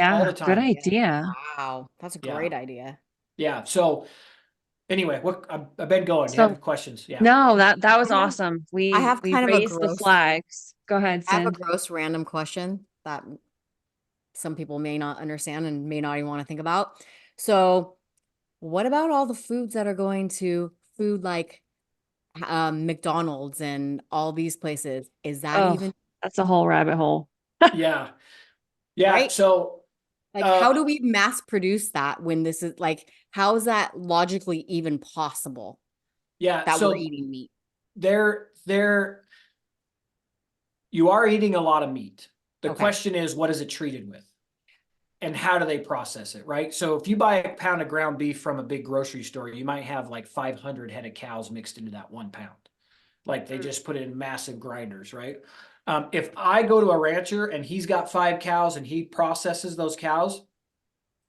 All the time. Good idea. Wow. That's a great idea. Yeah. So anyway, I've been going. Do you have questions? Yeah. No, that was awesome. We raised the flags. Go ahead, I have a Cindy. gross random question that some people may not understand and may not even want to think about. So what about all the foods that are going to food like McDonald's and all these places? Is that even? That's a whole rabbit hole. Yeah. Yeah. Right? So like, how do we mass produce that when this is like, how is that logically even possible? Yeah. That so we're eating meat. You are eating a lot of meat. The question is, what is it treated with? And how do they process it, right? So if you buy a pound of ground beef from a big grocery store, you might have like 500 head of cows mixed into that 1 pound. Like they just put it in massive grinders, right? If I go to a rancher and he's got 5 cows and he processes those cows,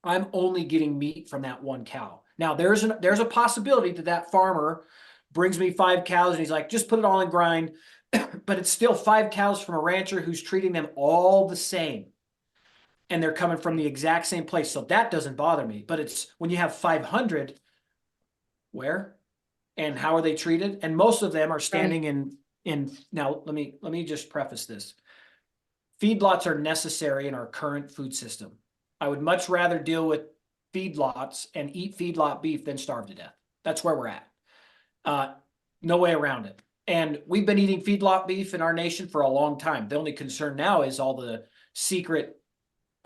I'm only getting meat from that one cow. Now there's a possibility that that farmer brings me 5 cows and he's like, just put it all in grind, but it's still 5 cows from a rancher who's treating them all the same. And they're coming from the exact same place. So that doesn't bother me. But it's when you have 500, where and how are they treated? And most of them are standing in now let me just preface this. Feedlots are necessary in our current food system. I would much rather deal with feedlots and eat feedlot beef than starve to death. That's where we're at. No way around it. And we've been eating feedlot beef in our nation for a long time. The only concern now is all the secret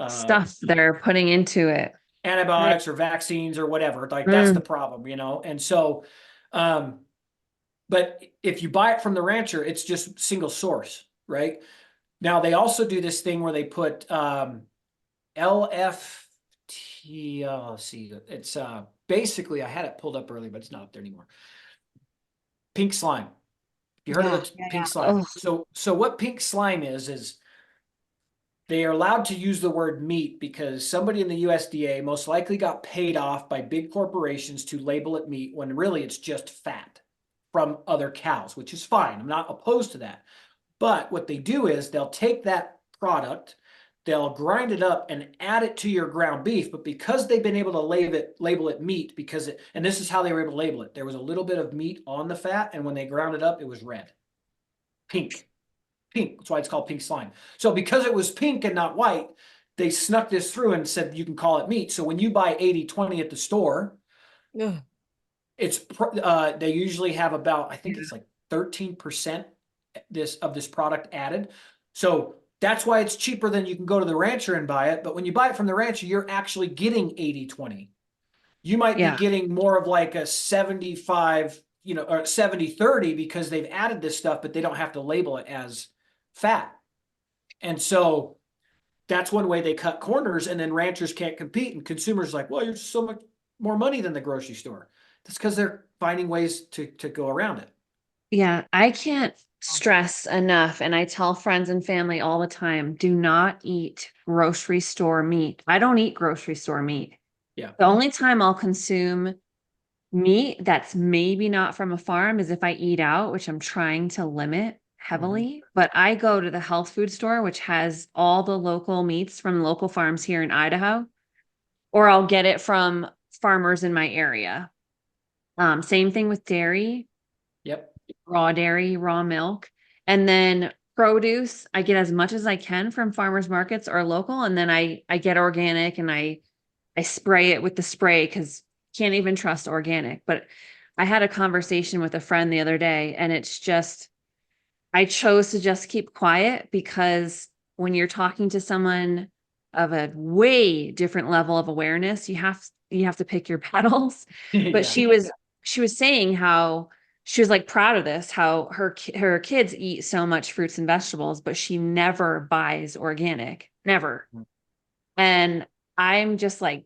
Stuff they're putting into it. antibiotics or vaccines or whatever. Like that's the problem, you know? And so, but if you buy it from the rancher, it's just single source, right? Now they also do this thing where they put, LFT, let's see, it's, basically, I had it pulled up earlier, but it's not up there anymore. Pink slime. You heard of the pink slime? Oh. So what pink slime is they are allowed to use the word meat because somebody in the USDA most likely got paid off by big corporations to label it meat when really it's just fat from other cows, which is fine. I'm not opposed to that. But what they do is they'll take that product, they'll grind it up and add it to your ground beef. But because they've been able to label it meat, because it, and this is how they were able to label it. There was a little bit of meat on the fat, and when they ground it up, it was red. Pink. That's why it's called pink slime. So because it was pink and not white, they snuck this through and said you can call it meat. So when you buy 80/20 at the store, it's they usually have about, I think it's like 13% of this product added. So that's why it's cheaper than you can go to the rancher and buy it. But when you buy it from the rancher, you're actually getting 80/20. You might be getting more of like a 75, you know, or 70/30 because they've added this stuff, but they don't have to label it as fat. And so that's one way they cut corners, and then ranchers can't compete, and consumers like, well, you're just so much more money than the grocery store. That's because they're finding ways to go around it. Yeah, I can't stress enough, and I tell friends and family all the time, do not eat grocery store meat. I don't eat grocery store meat. Yeah. The only time I'll consume meat that's maybe not from a farm is if I eat out, which I'm trying to limit heavily. But I go to the health food store, which has all the local meats from local farms here in Idaho, or I'll get it from farmers in my area. Same thing with dairy. Yep. Raw dairy, raw milk. And then produce, I get as much as I can from farmers markets or local. And then I get organic, and I spray it with the spray because can't even trust organic. But I had a conversation with a friend the other day, and it's just, I chose to just keep quiet because when you're talking to someone of a way different level of awareness, you have to pick your battles. But she was saying how she was like proud of this, how her kids eat so much fruits and vegetables, but she never buys organic, never. And I'm just like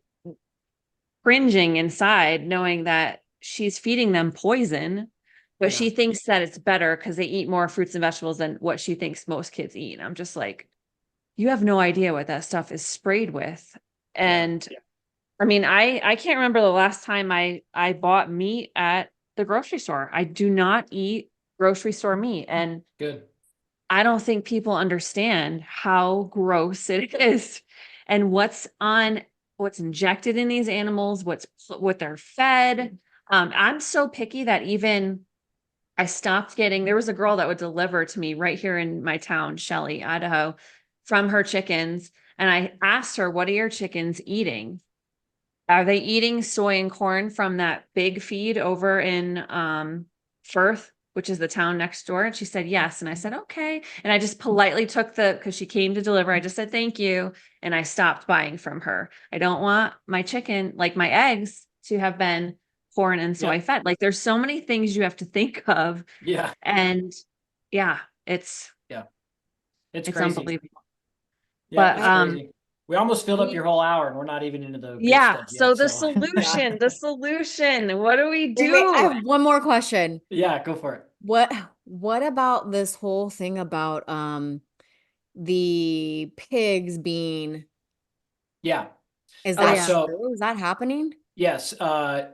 cringing inside knowing that she's feeding them poison, but she thinks that it's better because they eat more fruits and vegetables than what she thinks most kids eat. And I'm just like, you have no idea what that stuff is sprayed with. And I mean, I can't remember the last time I bought meat at the grocery store. I do not eat grocery store meat. And Good. I don't think people understand how gross it is and what's injected in these animals, what they're fed. I'm so picky that even I stopped getting, there was a girl that would deliver to me right here in my town, Shelley, Idaho, from her chickens. And I asked her, what are your chickens eating? Are they eating soy and corn from that big feed over in Firth, which is the town next door? And she said, yes. And I said, okay. And I just politely took because she came to deliver, I just said, thank you. And I stopped buying from her. I don't want my chicken, like my eggs, to have been corn and soy fed. Like there's so many things you have to think of. Yeah. And it's crazy. unbelievable. Yeah, But it's crazy. We almost filled up your whole hour, and we're not even into the good stuff so yet, the solution, what do we do? Wait, I have one more question. Yeah, go for it. What What about this whole thing about the pigs being, Yeah. is Oh that yeah. So true? Is that happening? yes, Oh.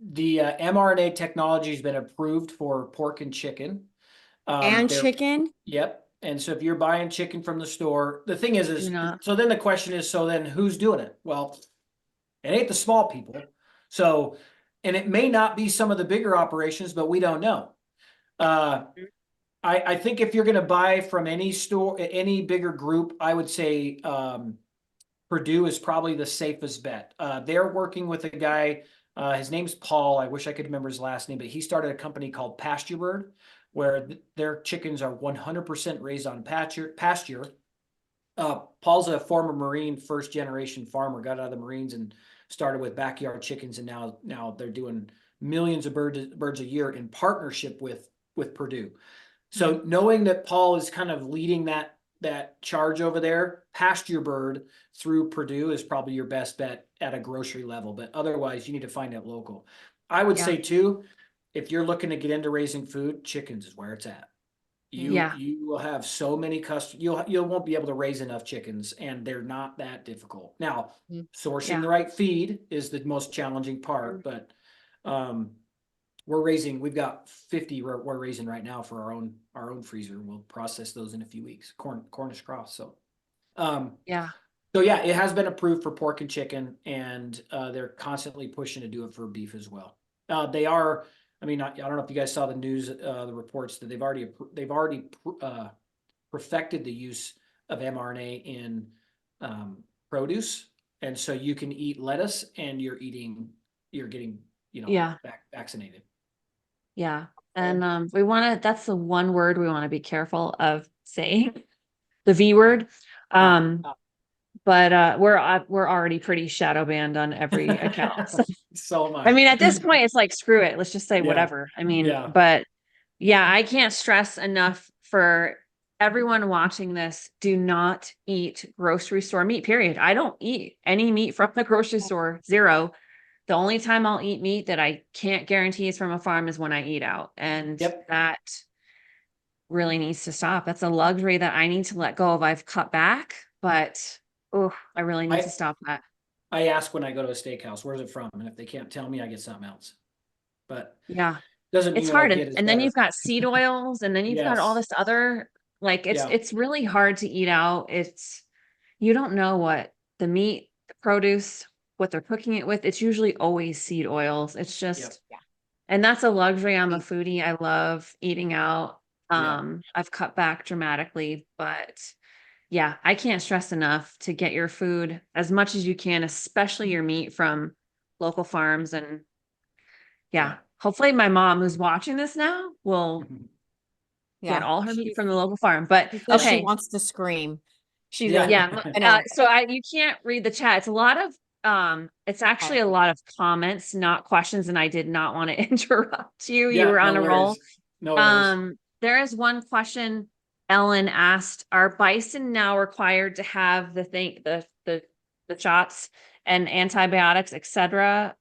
the mRNA technology has been approved for pork and chicken. And They're chicken? Yep. And so if you're buying chicken from the store, the thing Do is, not. so then the question is, so then who's doing it? Well, it ain't the small people. So, and it may not be some of the bigger operations, but we don't know. Uh, I think if you're going to buy from any store, any bigger group, I would say Purdue is probably the safest bet. They're working with a guy. His name's Paul. I wish I could remember his last name, but he started a company called Pasture Bird, where their chickens are 100% raised on pasture. Paul's a former Marine, first generation farmer, got out of the Marines and started with backyard chickens, and now they're doing millions of birds a year in partnership with Purdue. So knowing that Paul is kind of leading that charge over there, pasture bird through Purdue is probably your best bet at a grocery level. But otherwise, you need to find it local. I would Yeah. say too, if you're looking to get into raising food, chickens is where it's at. You Yeah. you will have so many customers. You won't be able to raise enough chickens, and they're not that difficult. Now, Mm. sourcing Yeah. the right feed is the most challenging part, but um, we've got 50 we're raising right now for our own freezer. We'll process those in a few weeks. Cornish cross. Um, Yeah. so yeah, it has been approved for pork and chicken, and they're constantly pushing to do it for beef as well. They are. I mean, I don't know if you guys saw the news, the reports that they've already perfected the use of mRNA in produce, and so you can eat lettuce, and you're getting Yeah. vaccinated. Yeah. Okay. And we want to, that's the one word we want to be careful of saying, the V word. Ah, Um, but we're already pretty shadow banned on every account. So so am I I. mean, at this point, it's like screw it. Let's just say Yeah, whatever. I mean, yeah, but yeah, I can't stress enough for everyone watching this, do not eat grocery store meat, period. I don't eat any meat from the grocery store, zero. The only time I'll eat meat that I can't guarantee is from a farm is when I eat out. And yep. that really needs to stop. That's a luxury that I need to let go of. I've cut back, but oh, I really need to I stop that. I ask when I go to a steakhouse, where's it from? And if they can't tell me, I get something else. But Yeah. doesn't mean It's what I hard. get is And then better. you've got seed oils and then you've got all Yes. this other, like Yeah. it's really hard to eat out. It's, you don't know what the meat, the produce, what they're cooking it with. It's usually always seed oils. It's Yep. just, and that's a luxury. I'm a Mm. foodie. I love eating out. Yeah. I've cut back dramatically, but yeah, I can't stress enough to get your food as much as you can, especially your meat from local farms. And yeah, Yeah. hopefully my mom who's watching this now will get Yeah. all her meat from the local farm. But She says she okay, wants to scream. She's Yeah. like, yeah, I know. you can't read the chat. It's a lot of it's actually a lot of comments, not questions, and I did not want to interrupt you. You Yeah. were on No a roll. worries. No worries. There is one question Ellen asked, are bison now required to have the shots and antibiotics, etc.?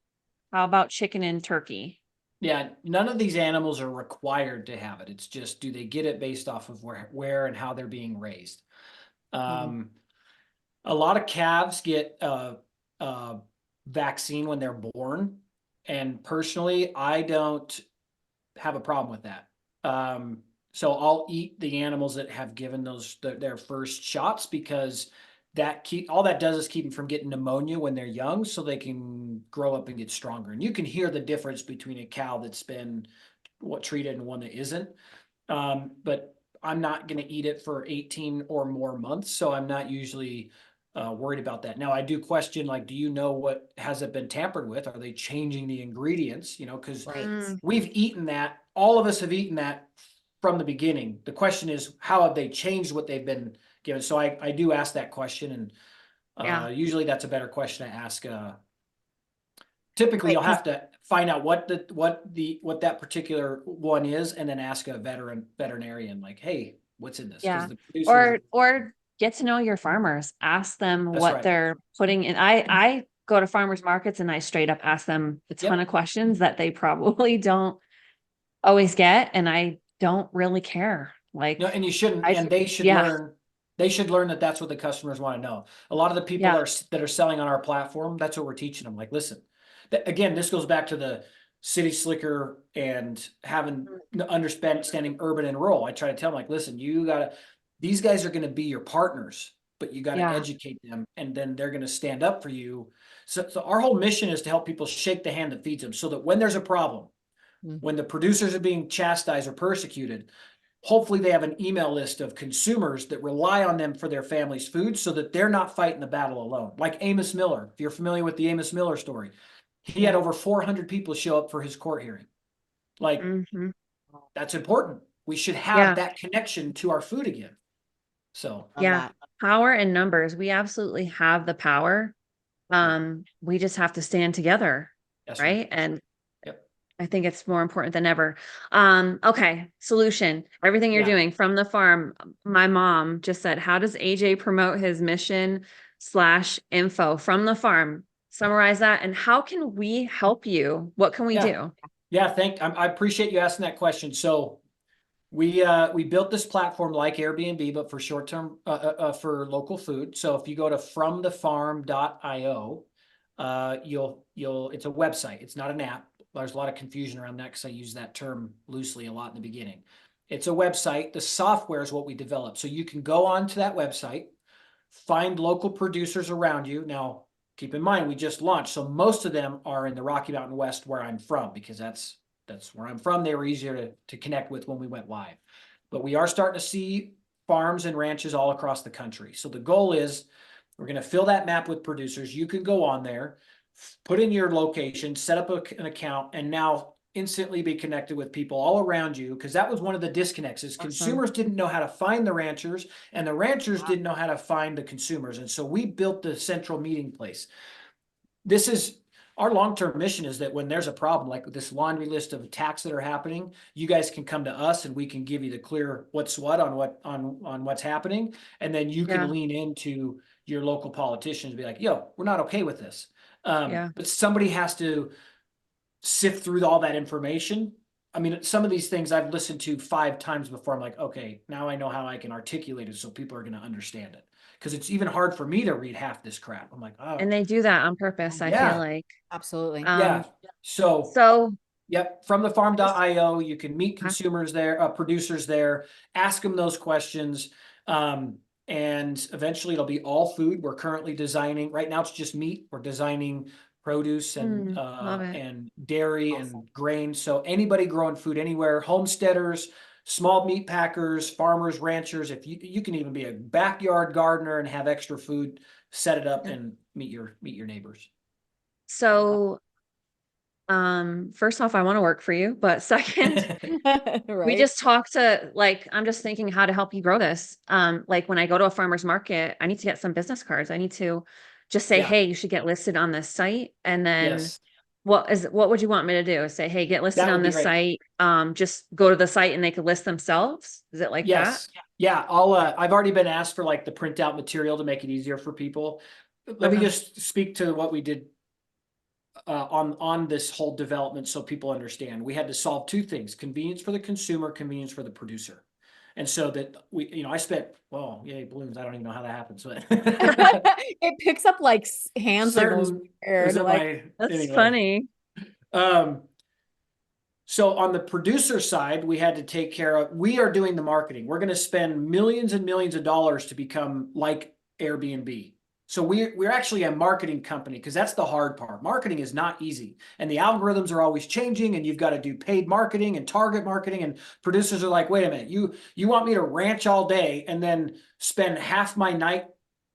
How about chicken and turkey? Yeah. None of these animals are required to have it. It's just, do they get it based off of where and how they're being raised? Mhm. Um, a lot of calves get vaccine when they're born. And personally, I don't have a problem with that. So I'll eat the animals that have given their first shots, because all that does is keep them from getting pneumonia when they're young, so they can grow up and get stronger. And you can hear the difference between a cow that's been treated and one that isn't. But I'm not going to eat it for 18 or more months, so I'm not usually worried about that. Now, I do question, like, do you know what has it been tampered with? Are they changing the ingredients? Because Right. we've eaten that. All of us have eaten that from the beginning. The question is, how have they changed what they've been given? So I do ask that question, and Yeah, usually that's a better question to ask. Typically, Right. you'll 'Cause have to find out what that particular one is, and then ask a veterinarian, like, hey, what's in this? Because yeah. the producer. Or get to know your farmers. Ask them That's what right. they're putting in. I go to farmers markets and I straight up ask them a ton Yep. of questions that they probably don't always get. And I don't really care. Like, No, and you shouldn't, I, and yeah, they should learn that that's what the customers want to know. A lot of the people yeah, that are selling on our platform, that's what we're teaching them. Like, listen, again, this goes back to the city slicker and having understanding urban and rural. I try to tell them, like, listen, these guys are going to be your partners, but you got to yeah, educate them, and then they're going to stand up for you. So our whole mission is to help people shake the hand that feeds them, so that when there's a problem, when the producers are being chastised or persecuted, hopefully they have an email list of consumers that rely on them for their family's food, so that they're not fighting the battle alone. Like Amos Miller, if you're familiar with the Amos Miller story, he had yeah. over 400 people show up for his court hearing. Like, Hmm. that's important. We should have Yeah, that connection to our food again. So, Love yeah. that. Power in numbers. We absolutely have the power. We just have to stand together, that's right. right? And Yep. I think it's more important than ever. Okay, solution. Everything you're Yeah. doing from the farm. My mom just said, how does AJ promote his mission/info from the farm? Summarize that. And how can we help you? What can we Yeah. do? Yeah. I appreciate you asking that question. So we built this platform like Airbnb, but for short-term, for local food. So if you go to fromthefarm.io, it's a website. It's not an app. There's a lot of confusion around that because I use that term loosely a lot in the beginning. It's a website. The software is what we developed. So you can go onto that website, find local producers around you. Now, keep in mind, we just launched. So most of them are in the Rocky Mountain West, where I'm from, because that's where I'm from. They were easier to connect with when we went live. But we are starting to see farms and ranches all across the country. So the goal is, we're going to fill that map with producers. You can go on there, put in your location, set up an account, and now instantly be connected with people all around you. Because that was one of the disconnects, is Awesome. consumers didn't know how to find the ranchers, and the ranchers didn't know how to find the consumers. And so we built the central meeting place. This is our long-term mission, is that when there's a problem like this laundry list of attacks that are happening, you guys can come to us and we can give you the clear what's what on what's happening. And then you can Yeah, lean into your local politicians and be like, yo, we're not okay with this. yeah. But somebody has to sift through all that information. I mean, some of these things I've listened to 5 times before. I'm like, okay, now I know how I can articulate it so people are going to understand it. Because it's even hard for me to read half this crap. I'm like, And oh, they do that on purpose, I feel yeah, like. Absolutely. yeah. Um, So, so yep, from the just farm.io, you can meet consumers there, producers there, ask them those questions. And eventually it'll be all food. We're currently designing, right now it's just meat. We're designing produce love it. and dairy Awesome. and grain. So anybody growing food anywhere, homesteaders, small meat packers, farmers, ranchers, if you can even be a backyard gardener and have extra food, set it up Yeah. and meet your neighbors. So, first off, I want to work for you, but second, we Right. just talked to, like, I'm just thinking how to help you grow this. Like when I go to a farmer's market, I need to get some business cards. I need to just say, Yeah. hey, you should get listed on this site. And then Yes. what would you want me to do? Say, hey, get listed That would on be this great. site. Just go to the site and they could list themselves. Is it like that? Yes. Yeah. I've already been asked for like the printout material to make it easier for people. Let me Okay. just speak to what we did on this whole development so people understand. We had to solve 2 things: convenience for the consumer, convenience for the producer. And so that I spent, well, yay, balloons. I don't even know how that happens, but It picks up like hand signals certain, is weird. it Like, my, That's anyway. funny. Um, So on the producer side, we had to take care of, we are doing the marketing. We're going to spend millions and millions of dollars to become like Airbnb. So we're actually a marketing company, because that's the hard part. Marketing is not easy, and the algorithms are always changing, and you've got to do paid marketing and target marketing, and producers are like, wait a minute, you want me to ranch all day and then spend half my night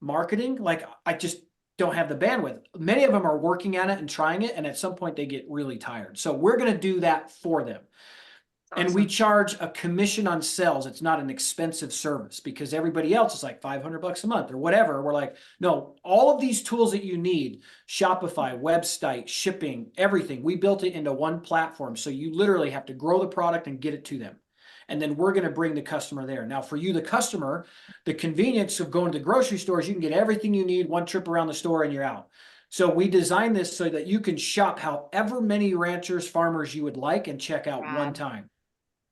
marketing? Like, I just don't have the bandwidth. Many of them are working at it and trying it, and at some point they get really tired. So we're going to do that for them. And we Awesome. charge a commission on sales. It's not an expensive service, because everybody else is like $500 a month or whatever. We're like, no, all of these tools that you need, Shopify, website, shipping, everything, we built it into one platform. So you literally have to grow the product and get it to them. And then we're going to bring the customer there. Now, for you, the customer, the convenience of going to grocery stores, you can get everything you need, one trip around the store and you're out. So we designed this so that you can shop however many ranchers, farmers you would like, and check out one rad. time.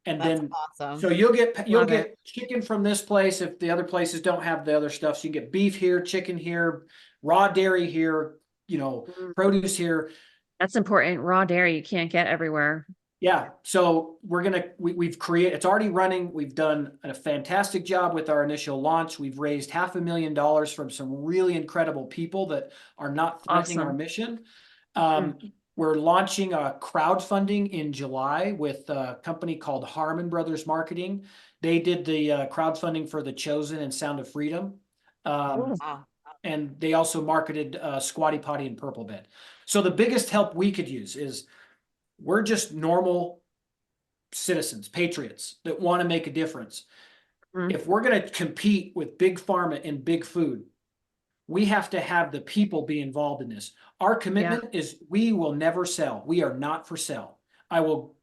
And That's then, awesome. so you'll get Love it. chicken from this place if the other places don't have the other stuff. So you get beef here, chicken here, raw dairy here, Mm. produce here. That's important. Raw dairy you can't get everywhere. Yeah, so we've created, it's already running. We've done a fantastic job with our initial launch. We've raised $500,000 from some really incredible people that are not threatening our Awesome. mission. Mm. We're launching a crowdfunding in July with a company called Harmon Brothers Marketing. They did the crowdfunding for The Chosen and Sound of Freedom. Ooh. Wow. And they also marketed Squatty Potty and Purple Bed. So the biggest help we could use is we're just normal citizens, patriots that want to make a difference. Mm. If we're going to compete with big pharma and big food, we have to have the people be involved in this. Our commitment is we will never sell. We are not for sale. I will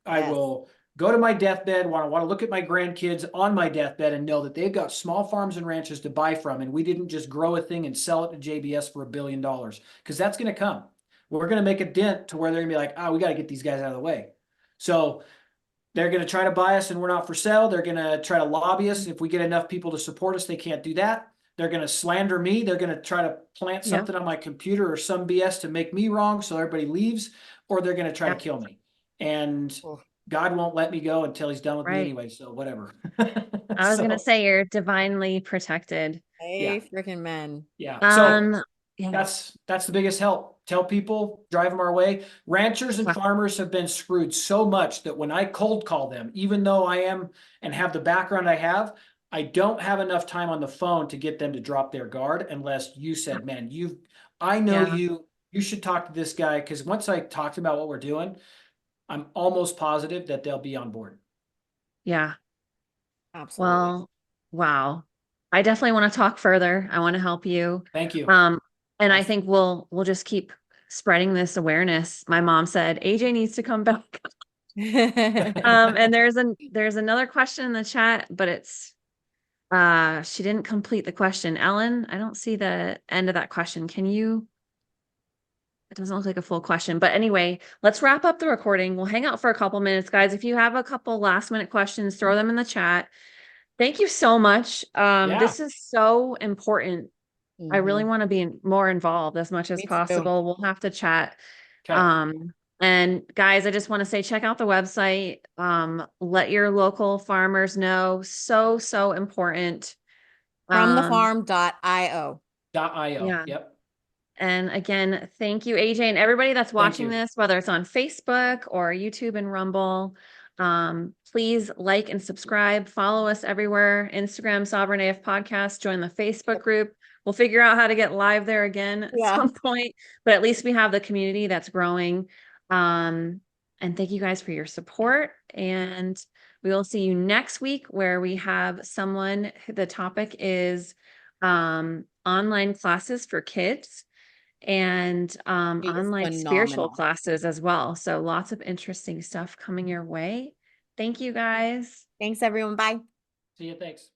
go to my deathbed, want to look at my grandkids on my deathbed and know that they've got small farms and ranches to buy from, and we didn't just grow a thing and sell it to JBS for $1 billion, because that's going to come. We're going to make a dent to where they're going to be like, we got to get these guys out of the way. So they're going to try to buy us and we're not for sale. They're going to try to lobby us. If we get enough people to support us, they can't do that. They're going to slander me. They're going to try to plant something on my computer or some BS to make me wrong so everybody leaves, or they're going to try to kill me. And God won't let me go until he's done with me anyway, so whatever. I was going to say you're divinely protected. Hey, freaking men. Yeah. So yeah. that's the biggest help. Tell people, drive them our way. Ranchers and farmers have been screwed so much that when I cold call them, even though I am and have the background I have, I don't have enough time on the phone to get them to drop their guard unless you said, man, I know you should talk to this guy, because once I talked about what we're doing, I'm almost positive that they'll be on board. Yeah. Absolutely. Well, wow. I definitely want to talk further. I want to help you. Thank you. And I think we'll just keep spreading this awareness. My mom said AJ needs to come back. And there's another question in the chat, but it's she didn't complete the question. Ellen, I don't see the end of that question. It doesn't look like a full question, but anyway, let's wrap up the recording. We'll hang out for a couple minutes, guys. If you have a couple last minute questions, throw them in the chat. Thank you so much. This is so important. I really want to be more involved as much as possible. We'll have to chat. And guys, I just want to say, check out the website. Let your local farmers know. So important. Fromthefarm.io. .io. Yep. And again, thank you, AJ, and everybody that's watching this, whether it's on Facebook or YouTube and Rumble. Please like and subscribe. Follow us everywhere. Instagram, Sovereign AF Podcast. Join the Facebook group. We'll figure out how to get live there again at some point, but at least we have the community that's growing. And thank you guys for your support. And we will see you next week, where we have someone, the topic is online classes for kids and online spiritual classes as well. So lots of interesting stuff coming your way. Thank you guys. Thanks everyone. Bye. See you. Thanks.